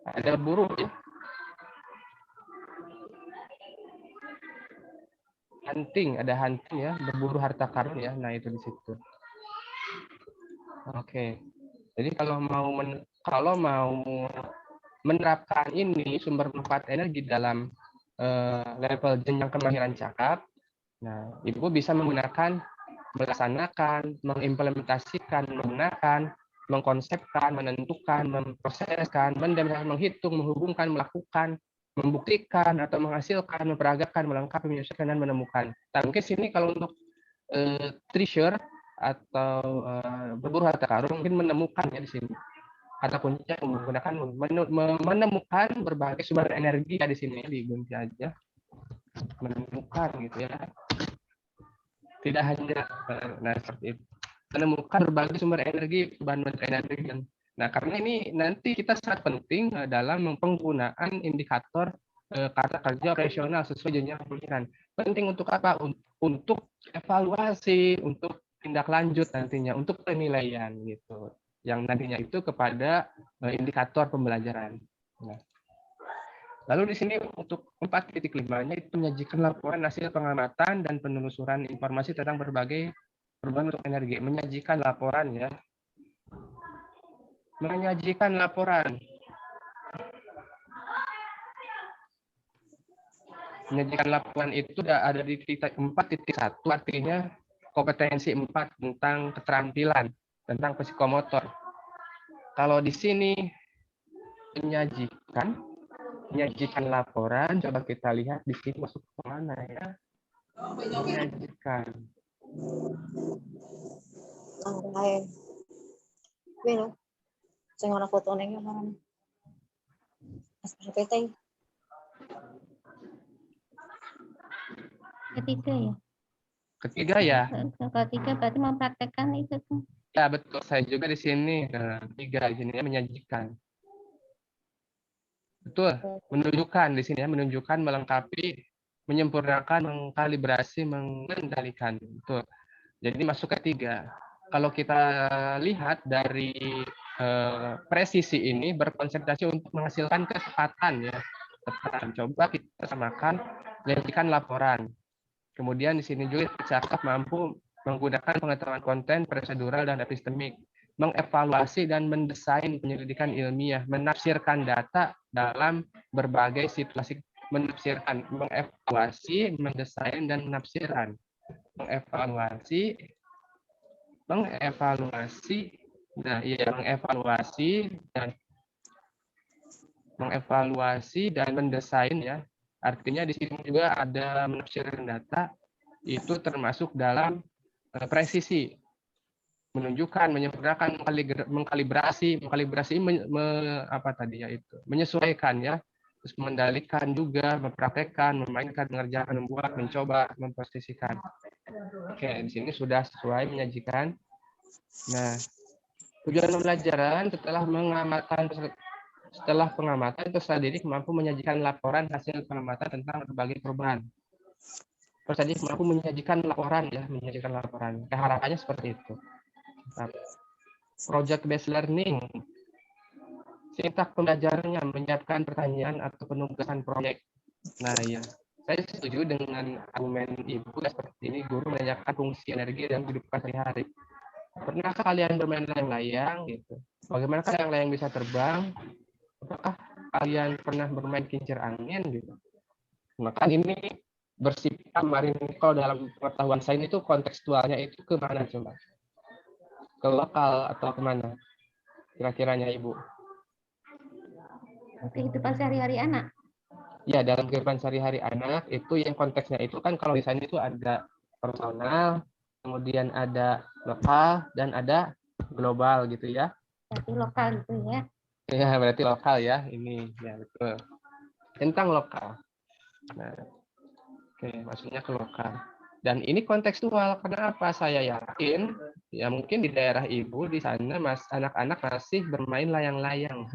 ada buruh ya, ada hunting ya, berburu harta karun ya. Nah itu di situ. Oke. Jadi kalau mau menerapkan ini sumber manfaat energi dalam level jenjang kemahiran cakap, nah ibu bisa menggunakan, melaksanakan, mengimplementasikan, menggunakan, mengkonsepkan, menentukan, memproseskan, menghitung, menghubungkan, melakukan, membuktikan atau menghasilkan, memperagakan, melengkapi, menyelesaikan dan menemukan. Nah, mungkin sini kalau untuk treasure atau berburu harta karun mungkin menemukan ya di sini. Kata kuncinya menggunakan menemukan berbagai sumber energi ya di sini digunci aja. Menemukan gitu ya. Tidak hanya nah seperti itu. Menemukan berbagai sumber energi, bahan energi. Nah, karena ini nanti kita sangat penting dalam penggunaan indikator kata kerja operasional sesuai jenjang pemikiran. Penting untuk apa? Untuk evaluasi, untuk tindak lanjut nantinya, untuk penilaian gitu. Yang nantinya itu kepada indikator pembelajaran. Nah, lalu di sini untuk 4.5-nya itu menyajikan laporan hasil pengamatan dan penelusuran informasi tentang berbagai perubahan bentuk energi. Menyajikan laporan ya. Menyajikan laporan. Menyajikan laporan itu ada di titik 4.1, artinya kompetensi 4 tentang keterampilan, tentang psikomotor. Kalau di sini menyajikan laporan, coba kita lihat di sini masuk ke mana ya. Menyajikan. Bueno, tengo una foto nengnya mana? PT. Ketiga ya. Ketiga ya. Ketiga berarti mempraktekkan itu tuh. Ya betul, saya juga di sini ketiga di sini menyajikan. Betul, menunjukkan di sini ya, menunjukkan, melengkapi, menyempurnakan, mengkalibrasi, mengendalikan. Betul. Jadi masuk ketiga. Kalau kita lihat dari presisi ini berkonsentrasi untuk menghasilkan ketepatan ya. Ketepatan. Coba kita samakan, menyajikan laporan. Kemudian di sini juga cakap mampu menggunakan pengetahuan konten, prosedural, dan epistemik, mengevaluasi dan mendesain penyelidikan ilmiah, menafsirkan data dalam berbagai situasi, mengevaluasi, mendesain, dan menafsirkan. Mengevaluasi dan mendesain ya. Artinya di sini juga ada menafsirkan data, itu termasuk dalam presisi, menunjukkan, menyempurnakan, mengkalibrasi apa tadi ya itu, menyesuaikan ya, terus mengendalikan juga, mempraktekkan, memainkan, mengerjakan, membuat, mencoba, memposisikan. Oke, di sini sudah sesuai menyajikan. Nah, tujuan pembelajaran setelah pengamatan, peserta didik mampu menyajikan laporan hasil pengamatan tentang berbagai perubahan. Peserta didik mampu menyajikan laporan ya, menyajikan laporan. Harapannya seperti itu. Project based learning, sintak pembelajarannya menyiapkan pertanyaan atau penugasan proyek. Nah ya, saya setuju dengan argumen Ibu seperti ini, guru menanyakan fungsi energi dalam kehidupan sehari-hari. Pernahkah kalian bermain layang-layang gitu? Bagaimana layang-layang bisa terbang? Apakah kalian pernah bermain kincir angin gitu? Maka ini bersifat kemarin kalau dalam pengetahuan saya itu kontekstualnya itu ke mana coba? Ke lokal atau kemana? Kira-kiranya Ibu? Kehidupan sehari-hari anak. Ya, dalam kehidupan sehari-hari anak itu yang konteksnya itu kan kalau desain itu ada personal, kemudian ada lokal dan ada global gitu ya. Berarti lokal gitu ya. Ya, berarti lokal ya ini ya betul. Tentang lokal. Nah, oke, maksudnya ke lokal. Dan ini kontekstual. Kenapa saya yakin? Ya mungkin di daerah Ibu di sana anak-anak masih bermain layang-layang.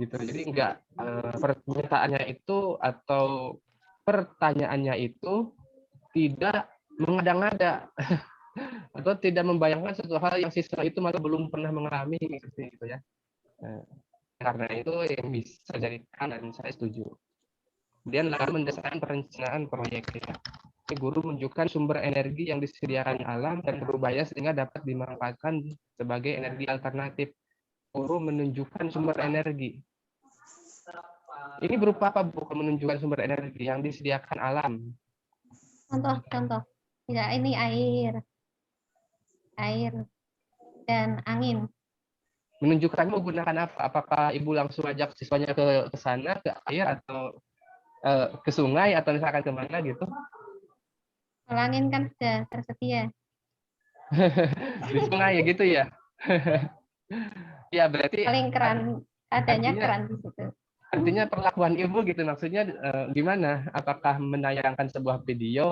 Gitu. Jadi enggak permintaannya itu atau pertanyaannya itu tidak mengada-ngada atau tidak membayangkan sesuatu hal yang siswa itu malah belum pernah mengalami seperti itu ya. Nah, karena itu yang bisa jadikan dan saya setuju. Kemudian lalu mendesain perencanaan proyek ya. Guru menunjukkan sumber energi yang disediakan alam dan berubah sehingga dapat dimanfaatkan sebagai energi alternatif. Guru menunjukkan sumber energi. Ini berupa apa Bu? Menunjukkan sumber energi yang disediakan alam. Contoh. Tidak, ini air dan angin. Menunjukkan menggunakan apa? Apakah Ibu langsung ajak siswanya ke sana, ke air atau ke sungai atau misalkan kemana gitu? Kalau angin kan sudah tersedia. Di sungai ya gitu ya? Ya berarti Paling adanya keran di situ. Artinya perlakuan Ibu gitu maksudnya gimana? Apakah menayangkan sebuah video,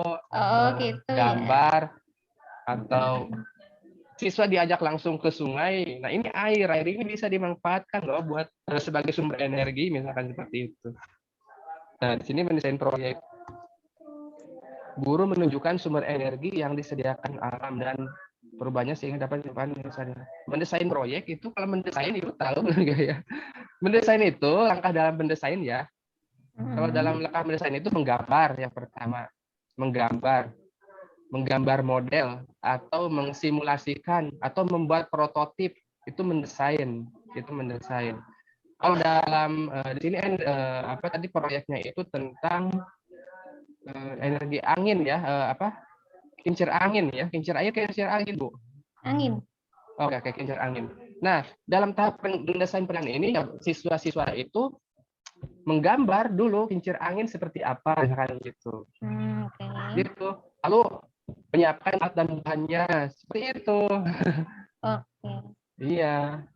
gitu gambar, ya. Atau siswa diajak langsung ke sungai? Nah ini air ini bisa dimanfaatkan loh buat sebagai sumber energi misalkan seperti itu. Nah di sini mendesain proyek. Guru menunjukkan sumber energi yang disediakan alam dan perubahannya sehingga dapat mendesain proyek itu kalau mendesain Ibu tahu enggak ya? Mendesain itu langkah dalam mendesain ya. Kalau dalam langkah mendesain itu menggambar yang pertama, menggambar model atau mengsimulasikan atau membuat prototip itu mendesain, Kalau dalam di sini apa tadi proyeknya itu tentang energi angin ya, kincir angin ya, kincir angin Bu. Angin. Oke, kincir angin. Nah, dalam tahap mendesain plan ini ya, siswa-siswa itu menggambar dulu kincir angin seperti apa misalkan gitu. Gitu. Lalu menyiapkan alat dan bahannya seperti itu. Iya.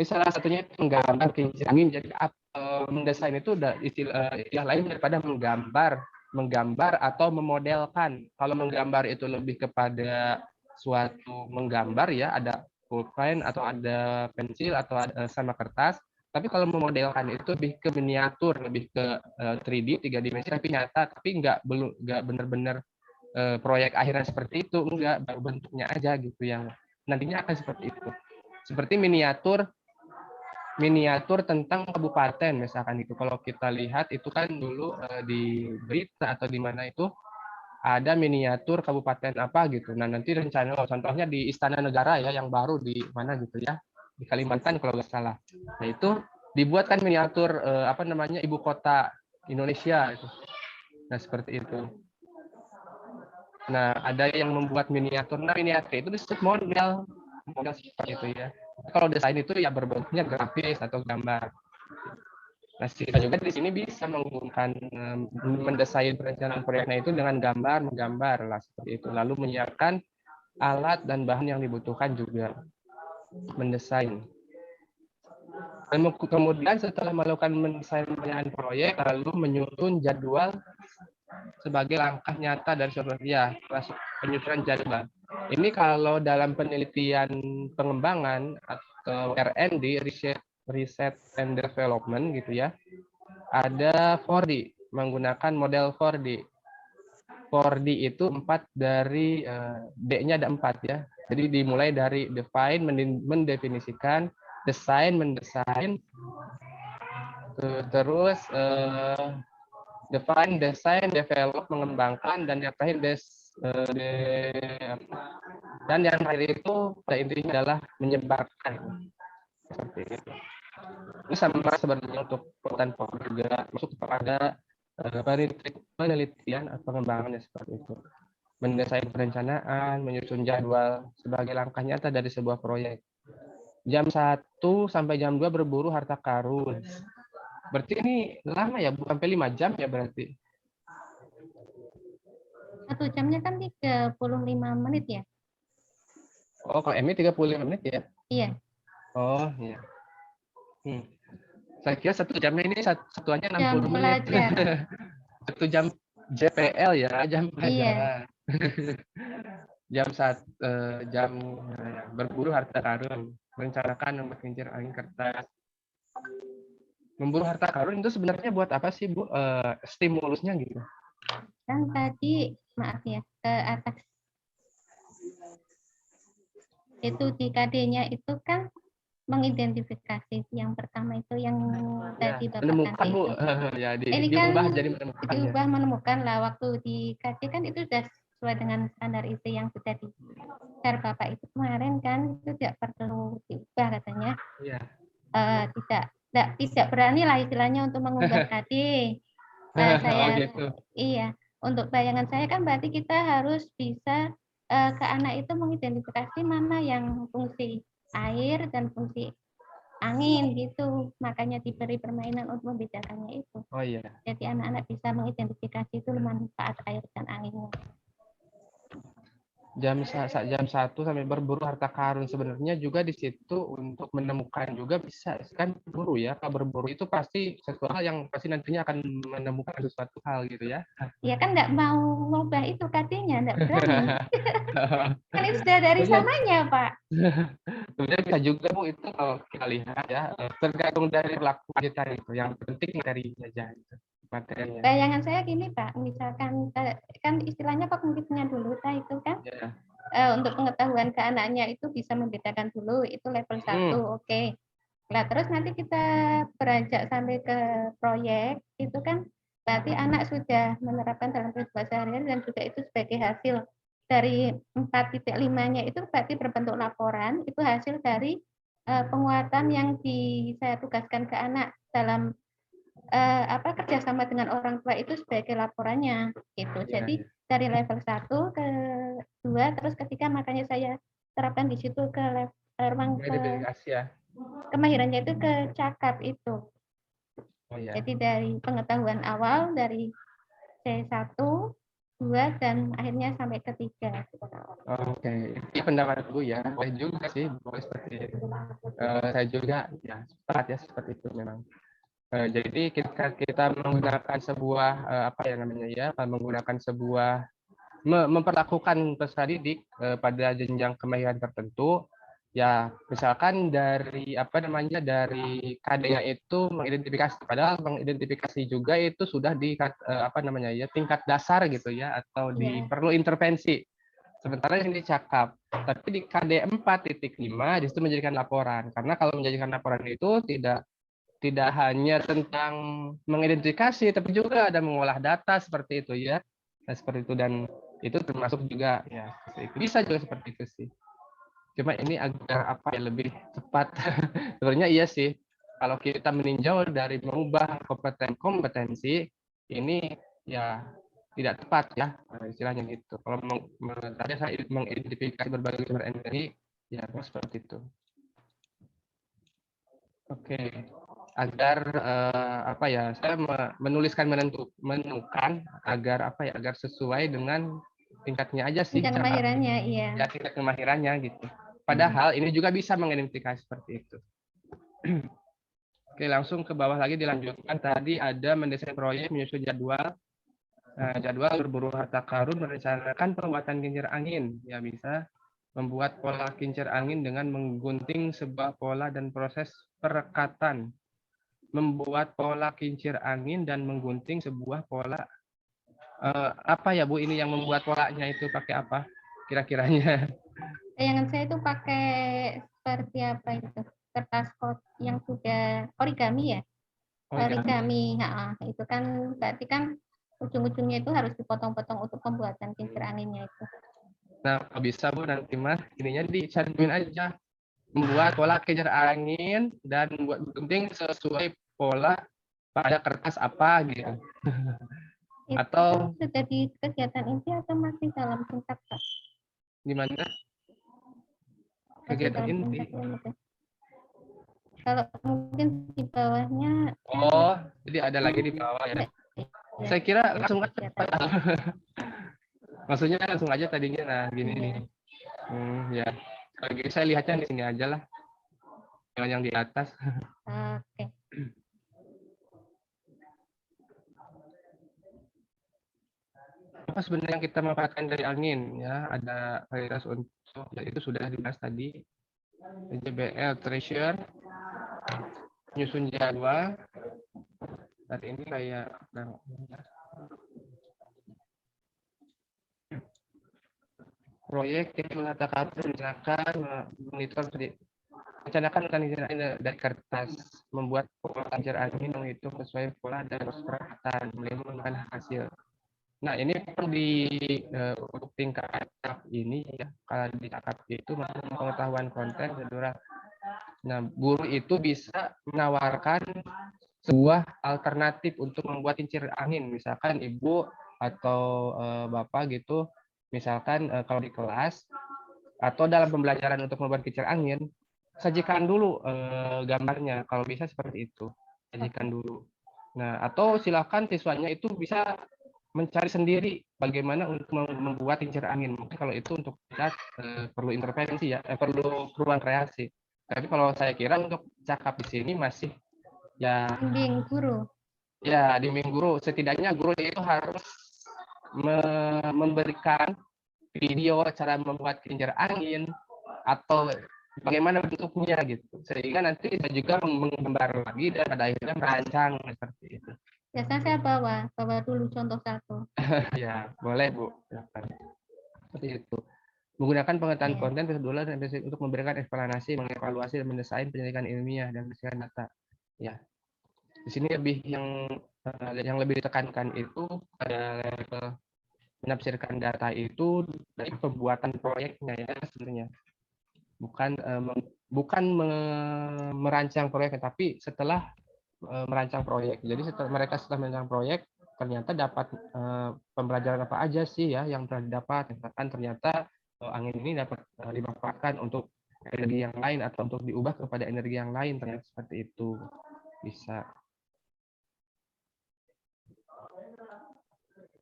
Ini salah satunya itu menggambar kincir angin. Jadi mendesain itu udah istilah lain daripada menggambar atau memodelkan. Kalau menggambar itu lebih kepada suatu menggambar ya, ada pulpen atau ada pensil atau ada sama kertas. Tapi kalau memodelkan itu lebih ke miniatur, lebih ke 3D, 3 dimensi, tapi nyata, tapi nggak benar-benar proyek akhirnya seperti itu, enggak, baru bentuknya aja gitu yang nantinya akan seperti itu. Seperti miniatur tentang kabupaten misalkan itu. Kalau kita lihat itu kan dulu di berita atau di mana itu ada miniatur kabupaten apa gitu. Nah nanti rencana contohnya di Istana Negara ya yang baru di mana gitu ya, di Kalimantan kalau nggak salah. Nah itu dibuatkan miniatur ibu kota Indonesia itu. Nah seperti itu. Nah ada yang membuat miniatur. Nah miniatur itu disebut model seperti itu ya. Kalau desain itu ya berbentuknya grafis atau gambar. Nah, kita juga di sini bisa menggunakan mendesain perencanaan proyeknya itu dengan menggambar lah seperti itu. Lalu menyiapkan alat dan bahan yang dibutuhkan juga mendesain. Dan kemudian setelah melakukan mendesain perencanaan proyek, lalu menyusun jadwal sebagai langkah nyata dari penyusunan jadwal. Ini kalau dalam penelitian pengembangan atau R&D, Research and Development gitu ya, ada 4D, menggunakan model 4D. 4D itu 4 dari D-nya ada 4 ya. Jadi dimulai dari define, mendefinisikan, desain, mendesain, terus define, desain, develop, mengembangkan, dan yang terakhir dan yang terakhir itu pada intinya adalah menyebarkan. Seperti itu. Ini sama sebenarnya untuk konten juga masuk kepada penelitian atau pengembangannya seperti itu. Mendesain perencanaan, menyusun jadwal sebagai langkah nyata dari sebuah proyek. Jam 1 sampai jam 2 berburu harta karun. Berarti ini lama ya, bukan sampai 5 jam ya berarti? 1 jamnya kan 35 menit ya? Oh, kalau MI 35 menit ya? Iya. Oh, iya. Saya kira 1 jamnya ini satuannya 60 Jam menit. pelajar. 1 jam JPL ya, jam pelajaran. Jam berburu harta karun, merencanakan memperkincir angin kertas. Memburu harta karun itu sebenarnya buat apa sih, Bu? Stimulusnya gitu. Kan tadi, maaf ya, ke atas. Itu di KD-nya itu kan mengidentifikasi. Yang pertama itu yang tadi Bapak menemukan, kasih Bu. itu. Ya, Ini diubah kan jadi menemukan. diubah menemukan lah, waktu di KD kan itu sudah sesuai dengan standar IT yang sudah di share Bapak itu kemarin kan, itu tidak perlu diubah katanya. Iya. Tidak berani lah istilahnya untuk mengubah KD. Saya gitu. Iya, untuk bayangan saya kan berarti kita harus bisa ke anak itu mengidentifikasi mana yang fungsi air dan fungsi angin gitu. Makanya diberi permainan untuk membedakannya itu. Oh iya. Jadi anak-anak bisa mengidentifikasi itu manfaat air dan anginnya. Jam 1 sampai berburu harta karun sebenarnya juga di situ untuk menemukan juga bisa kan berburu ya. Kalau berburu itu pasti sesuatu hal yang pasti nantinya akan menemukan sesuatu hal gitu ya. Ya kan nggak mau ngubah itu KD-nya, nggak berani. Kan itu sudah dari sananya, Pak. Sebenarnya bisa juga, Bu, itu kalau kita lihat ya, tergantung dari pelaku kita itu. Yang penting dari aja itu materinya. Bayangan saya gini, Pak, misalkan kan istilahnya kognitifnya dulu, itu kan untuk pengetahuan ke anaknya itu bisa membedakan dulu, itu level 1, oke. Nah, terus nanti kita beranjak sampai ke proyek, itu kan berarti anak sudah menerapkan dalam kehidupan sehari-hari dan juga itu sebagai hasil dari 4.5-nya itu berarti berbentuk laporan, itu hasil dari penguatan yang saya tugaskan ke anak dalam kerjasama dengan orang tua itu sebagai laporannya gitu. Jadi dari level 1 ke 2 terus ketiga makanya saya terapkan di situ ke ruang kemahirannya itu ke cakap itu. Oh, iya. Jadi dari pengetahuan awal dari C1, 2 dan akhirnya sampai ke 3. Oke, ini pendapat Bu ya. Boleh juga sih, boleh seperti itu. Saya juga ya sepakat ya seperti itu memang. Jadi kita menggunakan sebuah menggunakan sebuah memperlakukan peserta didik pada jenjang kemahiran tertentu. Ya, misalkan dari dari KD-nya itu mengidentifikasi, padahal mengidentifikasi juga itu sudah di tingkat dasar gitu ya, atau perlu intervensi. Sementara ini cakap, tapi di KD 4.5 justru menjadikan laporan, karena kalau menjadikan laporan itu tidak hanya tentang mengidentifikasi, tapi juga ada mengolah data seperti itu ya, seperti itu, dan itu termasuk juga ya bisa juga seperti itu sih. Cuma ini agar lebih cepat. Sebenarnya iya sih. Kalau kita meninjau dari mengubah kompetensi ini ya tidak tepat ya istilahnya gitu. Kalau tadi saya mengidentifikasi berbagai sumber energi ya seperti itu. Oke. Agar saya menuliskan menemukan agar agar sesuai dengan tingkatnya aja sih. Tingkat kemahirannya, iya. Ya, tingkat kemahirannya gitu. Padahal ini juga bisa mengidentifikasi seperti itu. Oke, langsung ke bawah lagi dilanjutkan. Tadi ada mendesain proyek, menyusun jadwal. Jadwal berburu harta karun, merencanakan pembuatan kincir angin. Ya, bisa membuat pola kincir angin dengan menggunting sebuah pola dan proses perekatan. Membuat pola kincir angin dan menggunting sebuah pola Apa ya Bu ini yang membuat polanya itu pakai apa kira-kiranya? Bayangan saya itu pakai seperti apa itu? Kertas yang sudah origami ya? Origami, itu kan berarti kan ujung-ujungnya itu harus dipotong-potong untuk pembuatan kincir anginnya itu. Nah, kalau bisa Bu nanti mah ininya dicantumin aja. Membuat pola kincir angin dan membuat penting sesuai pola pada kertas apa gitu. Itu Atau sudah di kegiatan inti atau masih dalam tingkat Pak? gimana? Masih Kegiatan dalam inti. tingkat ilmu teh. Kalau mungkin di bawahnya. Oh, jadi ada lagi di bawah ya. Saya kira langsung aja. Maksudnya langsung aja tadinya, nah gini nih. Ya, kalau gitu saya lihatnya di sini aja lah. Yang di atas. Oke. Apa sebenarnya yang kita manfaatkan dari angin ya? Ada varietas untuk ya itu sudah dibahas tadi. JBL Treasure, nyusun jadwal. Saat ini kayak proyek yang mengatakan rencanakan monitor rencanakan dari kertas, membuat pola kincir angin menghitung sesuai pola dan percepatan menggunakan hasil. Nah ini di untuk tingkat ini ya, kalau di tahap itu pengetahuan konten saudara. Nah guru itu bisa menawarkan sebuah alternatif untuk membuat kincir angin, misalkan ibu atau bapak gitu, misalkan kalau di kelas atau dalam pembelajaran untuk membuat kincir angin, sajikan dulu gambarnya, kalau bisa seperti itu, sajikan dulu. Nah atau silakan siswanya itu bisa mencari sendiri bagaimana untuk membuat kincir angin. Mungkin kalau itu untuk kita perlu intervensi ya, perlu ruang kreasi. Tapi kalau saya kira untuk cakap di sini masih ya bimbing guru. Ya, bimbing guru. Setidaknya guru itu harus memberikan video cara membuat kincir angin atau bagaimana bentuknya gitu. Sehingga nanti kita juga menggambar lagi dan pada akhirnya merancang seperti itu. Biasanya saya bawa dulu contoh satu. Ya, boleh Bu. Seperti itu. Menggunakan pengetahuan konten kesedulan dan untuk memberikan eksplanasi, mengevaluasi dan mendesain penyelidikan ilmiah dan menghasilkan data. Ya. Di sini lebih yang lebih ditekankan itu pada level menafsirkan data itu dari pembuatan proyeknya ya sebenarnya. Bukan merancang proyek, tapi setelah merancang proyek. Jadi setelah merancang proyek ternyata dapat pembelajaran apa aja sih ya yang telah didapat. Misalkan ternyata angin ini dapat dimanfaatkan untuk energi yang lain atau untuk diubah kepada energi yang lain, ternyata seperti itu bisa.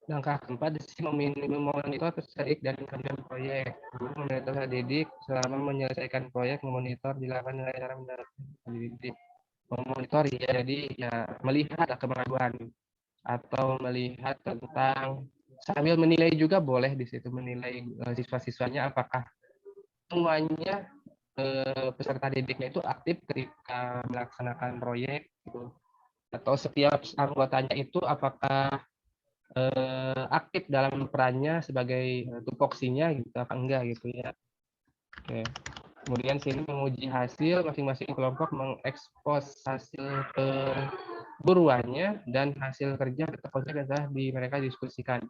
Langkah keempat, memonitor peserta dan kemajuan proyek. Guru memonitor didik selama menyelesaikan proyek, memonitor dilakukan nilai cara mendidik. Memonitor ya, jadi ya melihat kemajuan atau melihat tentang sambil menilai juga boleh di situ, menilai siswa-siswanya apakah semuanya peserta didiknya itu aktif ketika melaksanakan proyek gitu. Atau setiap anggotanya itu apakah aktif dalam perannya sebagai tupoksinya gitu apa enggak gitu ya. Oke. Kemudian sini menguji hasil, masing-masing kelompok mengekspos hasil perburuannya dan hasil kerja yang telah mereka diskusikan.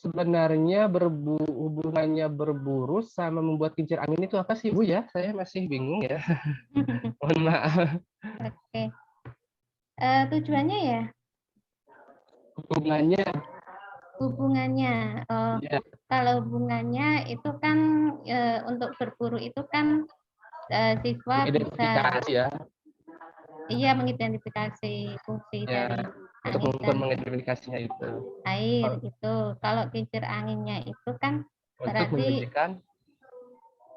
Sebenarnya hubungannya berburu sama membuat kincir angin itu apa sih Bu ya? Saya masih bingung ya. Mohon maaf. Oke. Tujuannya ya? Hubungannya kalau hubungannya itu kan untuk berburu itu kan siswa bisa ya. Mengidentifikasi fungsi dari untuk mengidentifikasinya itu air itu. Kalau kincir anginnya itu kan untuk berarti menyajikan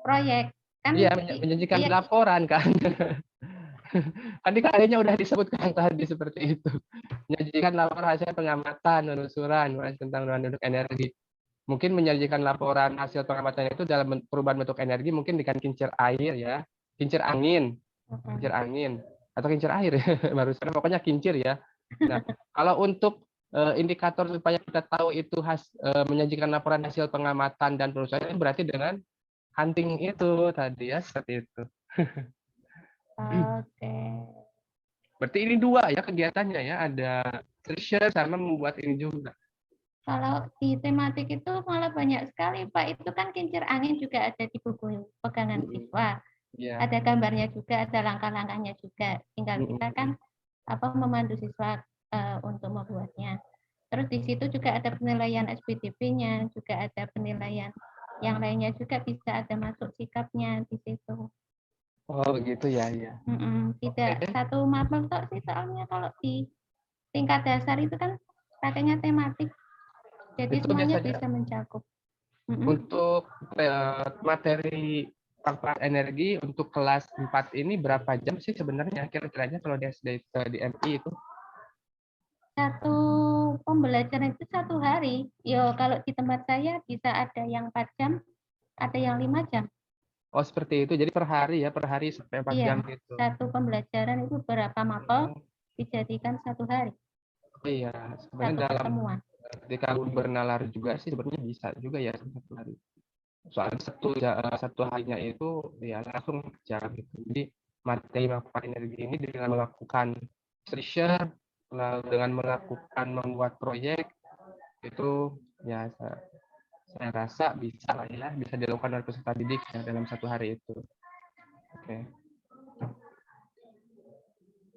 proyek kan. Iya, menyajikan laporan kan. Tadi kayaknya udah disebutkan tadi seperti itu. Menyajikan laporan hasil pengamatan, penelusuran tentang penduduk energi. Mungkin menyajikan laporan hasil pengamatan itu dalam perubahan bentuk energi mungkin dengan kincir air ya, kincir angin atau kincir air baru pokoknya kincir ya. Nah, kalau untuk indikator supaya kita tahu itu menyajikan laporan hasil pengamatan dan perusahaan itu berarti dengan hunting itu tadi ya, seperti itu. Oke. Berarti ini 2 ya kegiatannya ya, ada research sama membuat ini juga. Kalau di tematik itu malah banyak sekali, Pak. Itu kan kincir angin juga ada di buku pegangan siswa. Ya. Ada gambarnya juga, ada langkah-langkahnya juga. Tinggal kita kan memandu siswa untuk membuatnya. Terus di situ juga ada penilaian SPDP-nya, juga ada penilaian yang lainnya juga, bisa ada masuk sikapnya di situ. Oh gitu ya, ya. Tidak satu mapel tok sih, soalnya kalau di tingkat dasar itu kan pakainya tematik. Jadi Itu semuanya biasanya bisa mencakup. untuk materi manfaat energi untuk kelas 4 ini berapa jam sih sebenarnya kira-kiranya kalau di SD di MI itu? Satu pembelajaran itu 1 hari. Yo, kalau di tempat saya bisa ada yang 4 jam, ada yang 5 jam. Oh seperti itu, jadi per hari ya, per hari sampai 4 jam Iya, gitu. satu pembelajaran itu berapa mapel dijadikan 1 hari. Iya, sebenarnya Satu dalam pertemuan. ketika bernalar juga sih sebenarnya bisa juga ya 1 hari. Soalnya satu harinya itu ya langsung kerja gitu. Jadi materi manfaat energi ini dengan melakukan research, dengan melakukan membuat proyek itu ya saya rasa bisa lah ya, bisa dilakukan oleh peserta didik ya, dalam 1 hari itu. Oke.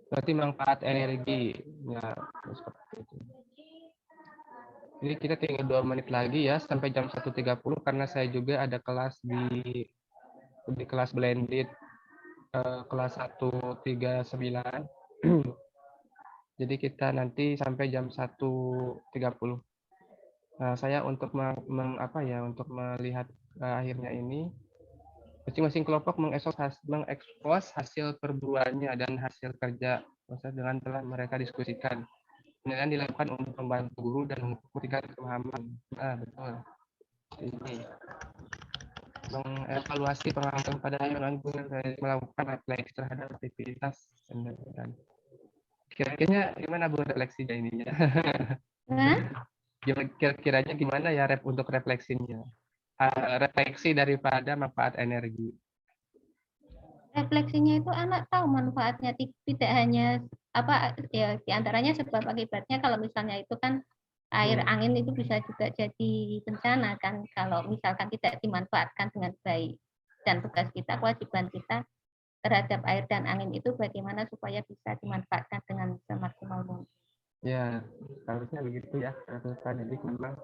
Berarti manfaat energi ya seperti itu. Jadi kita tinggal 2 menit lagi ya sampai jam 1.30 karena saya juga ada kelas di kelas blended kelas 139. Jadi kita nanti sampai jam 1.30. Nah, saya untuk untuk melihat akhirnya ini masing-masing kelompok mengekspos hasil perburuannya dan hasil kerja dengan telah mereka diskusikan. Penilaian dilakukan untuk membantu guru dan membuktikan pemahaman. Nah, betul. Ini mengevaluasi pengalaman pada yang melakukan refleksi terhadap aktivitas dan kira-kiranya gimana Bu refleksinya ininya? Kira-kiranya gimana ya untuk refleksinya? Refleksi daripada manfaat energi. Refleksinya itu anak tahu manfaatnya, tidak hanya ya diantaranya sebab akibatnya. Kalau misalnya itu kan air angin itu bisa juga jadi bencana kan kalau misalkan tidak dimanfaatkan dengan baik. Dan tugas kita, kewajiban kita terhadap air dan angin itu bagaimana supaya bisa dimanfaatkan dengan semaksimal mungkin. Ya, harusnya begitu ya. Peserta didik memang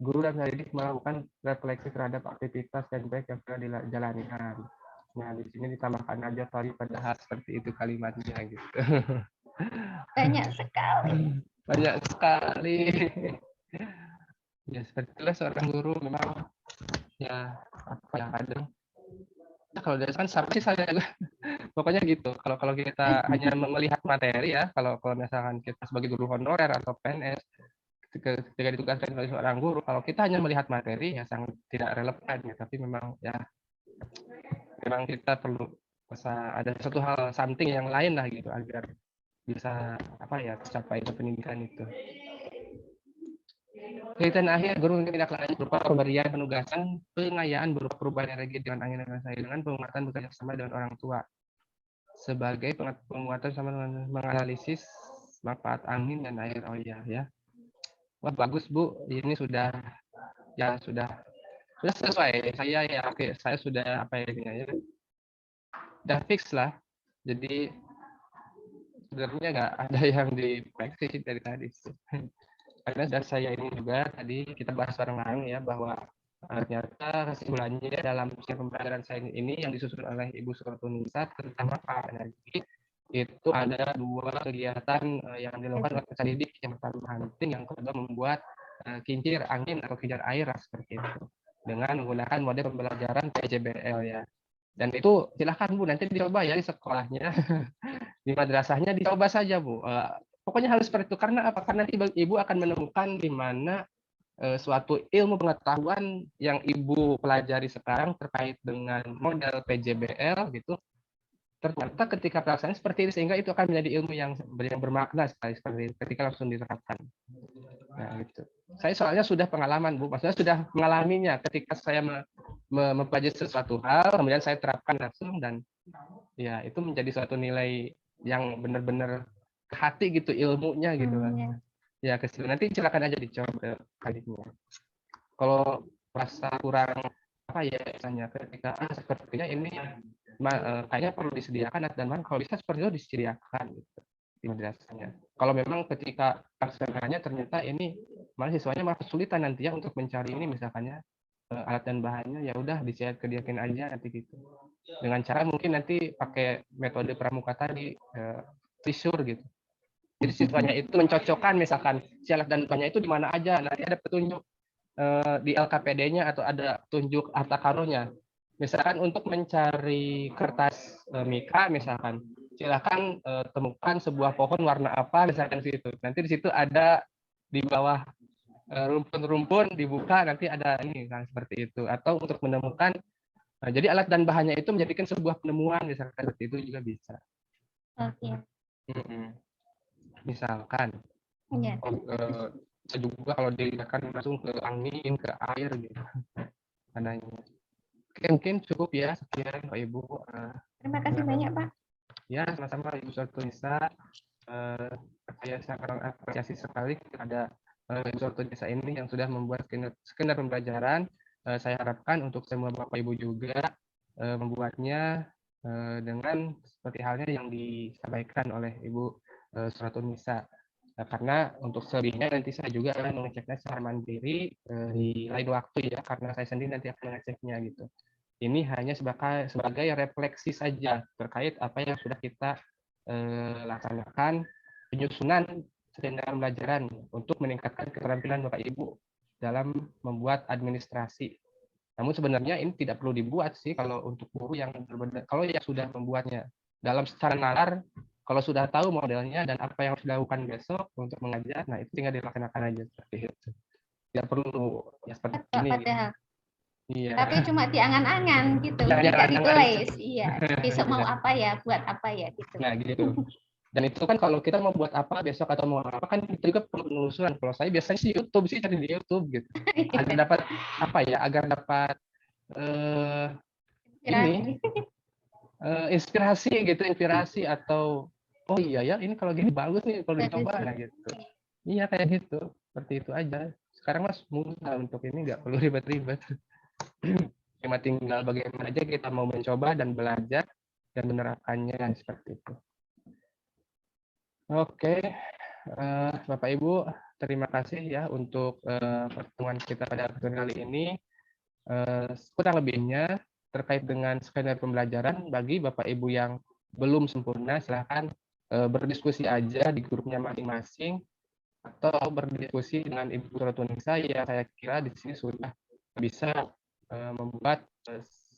guru dan didik melakukan refleksi terhadap aktivitas dan baik yang sudah dijalankan. Nah, di sini ditambahkan aja tadi padahal seperti itu kalimatnya gitu. Banyak sekali. Banyak sekali. Ya, seperti itulah seorang guru memang ya apa yang kadang kalau dari kan sama sih saya pokoknya gitu. Kalau kita hanya melihat materi ya, kalau misalkan kita sebagai guru honorer atau PNS ketika ditugaskan sebagai seorang guru, kalau kita hanya melihat materi ya sangat tidak relevan ya, tapi memang kita perlu ada satu hal something yang lain lah gitu agar bisa tercapai ke pendidikan itu. Kegiatan akhir guru tindak lanjut berupa pemberian penugasan pengayaan berupa perubahan energi dengan angin dan saya dengan penguatan bekerja sama dengan orang tua sebagai penguatan sama dengan menganalisis manfaat angin dan air. Oh iya ya. Wah bagus Bu, ini sudah sesuai. Saya sudah udah fix lah. Jadi sebenarnya nggak ada yang diprediksi dari tadi. Karena sudah saya ini juga tadi kita bahas bareng-bareng ya bahwa ternyata kesimpulannya dalam pembelajaran saya ini yang disusun oleh Ibu Sukartunisa tentang manfaat energi itu ada 2 kegiatan yang dilakukan oleh peserta didik. Yang pertama hunting, yang kedua membuat kincir angin atau kincir air seperti itu dengan menggunakan mode pembelajaran PJBL ya. Dan itu silahkan Bu nanti dicoba ya di sekolahnya di madrasahnya dicoba saja Bu. Pokoknya harus seperti itu karena apa? Karena nanti Ibu akan menemukan di mana suatu ilmu pengetahuan yang Ibu pelajari sekarang terkait dengan model PJBL gitu ternyata ketika pelaksanaan seperti ini, sehingga itu akan menjadi ilmu yang bermakna sekali seperti itu, ketika langsung diterapkan. Nah, gitu. Saya soalnya sudah pengalaman, Bu. Maksudnya sudah mengalaminya ketika saya mempelajari sesuatu hal, kemudian saya terapkan langsung, dan ya itu menjadi suatu nilai yang benar-benar ke hati gitu, ilmunya gitu kan. Ya, ke situ. Nanti silakan aja dicoba kalinya. Kalau merasa kurang apa ya misalnya ketika sepertinya ini kayaknya perlu disediakan, dan kalau bisa seperti itu disediakan gitu madrasahnya. Kalau memang ketika pelaksananya ternyata ini malah siswanya malah kesulitan nanti ya untuk mencari ini misalkannya alat dan bahannya, ya udah disediakan aja nanti gitu. Dengan cara mungkin nanti pakai metode pramuka tadi, visur gitu. Jadi siswanya itu mencocokkan misalkan si alat dan bahannya itu di mana aja, nanti ada petunjuk di LKPD-nya atau ada tunjuk harta karunnya. Misalkan untuk mencari kertas mika misalkan, silakan temukan sebuah pohon warna apa misalkan situ. Nanti di situ ada di bawah rumpun-rumpun dibuka, nanti ada ini kan seperti itu. Atau untuk menemukan jadi alat dan bahannya itu menjadikan sebuah penemuan misalkan seperti itu juga bisa. Oke. Misalkan juga kalau dilihatkan langsung ke angin, ke air gitu adanya. Oke, mungkin cukup ya, sekian Pak Ibu. Terima kasih banyak Pak. Ya, sama-sama Ibu Sortunisa. Saya sangat apresiasi sekali ada Ibu Sortunisa ini yang sudah membuat skenario pembelajaran. Saya harapkan untuk semua Bapak Ibu juga membuatnya dengan seperti halnya yang disampaikan oleh Ibu Sortunisa. Karena untuk selebihnya nanti saya juga akan mengeceknya secara mandiri di lain waktu ya, karena saya sendiri nanti akan mengeceknya gitu. Ini hanya sebagai refleksi saja terkait apa yang sudah kita laksanakan, penyusunan skenario pembelajaran untuk meningkatkan keterampilan Bapak Ibu dalam membuat administrasi. Namun sebenarnya ini tidak perlu dibuat sih kalau untuk guru yang benar-benar, kalau yang sudah membuatnya dalam secara nalar. Kalau sudah tahu modelnya dan apa yang harus dilakukan besok untuk mengajar, nah itu tinggal dilaksanakan aja seperti itu. Tidak perlu ya seperti ini. Padahal. Iya. Tapi cuma di angan-angan gitu, ya, tidak ditulis. Iya. Besok mau apa ya, buat apa ya gitu. Nah gitu. Dan itu kan kalau kita mau buat apa besok atau mau apa kan kita juga perlu penelusuran. Kalau saya biasanya sih YouTube sih, cari di YouTube gitu. Agar dapat apa ya? Agar dapat ini. Inspirasi atau oh iya ya ini kalau gini bagus nih kalau dicoba nah gitu. Iya kayak gitu, seperti itu aja. Sekarang Mas mudah untuk ini, nggak perlu ribet-ribet. Cuma tinggal bagaimana aja kita mau mencoba dan belajar dan menerapkannya seperti itu. Oke, Bapak Ibu terima kasih ya untuk pertemuan kita pada kesempatan kali ini. Kurang lebihnya terkait dengan skenario pembelajaran, bagi Bapak Ibu yang belum sempurna, silahkan berdiskusi aja di grupnya masing-masing, atau berdiskusi dengan Ibu Sortunisa yang saya kira di sini sudah bisa membuat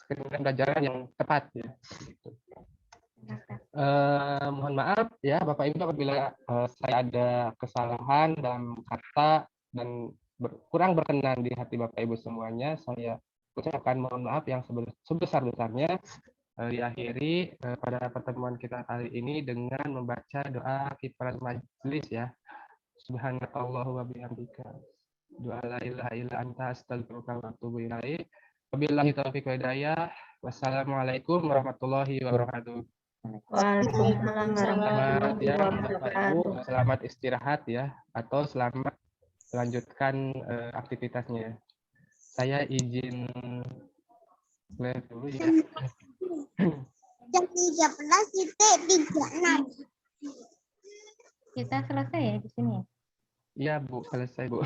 skenario pembelajaran yang tepat ya. Mohon maaf ya Bapak Ibu apabila saya ada kesalahan dalam kata dan kurang berkenan di hati Bapak Ibu semuanya. Saya ucapkan mohon maaf yang sebesar-besarnya. Diakhiri pada pertemuan kita kali ini dengan membaca doa kifaratul majelis ya. Subhanallahu wa bihamdika. Doa la ilaha illa anta astaghfiruka wa atubu ilaik. Wabillahi taufiq wa hidayah. Wassalamualaikum warahmatullahi wabarakatuh. Selamat ya Bapak Ibu, selamat istirahat ya, atau selamat melanjutkan aktivitasnya. Saya izin live dulu ya. Jam 13.36. Kita selesai ya di sini. Iya Bu, selesai Bu.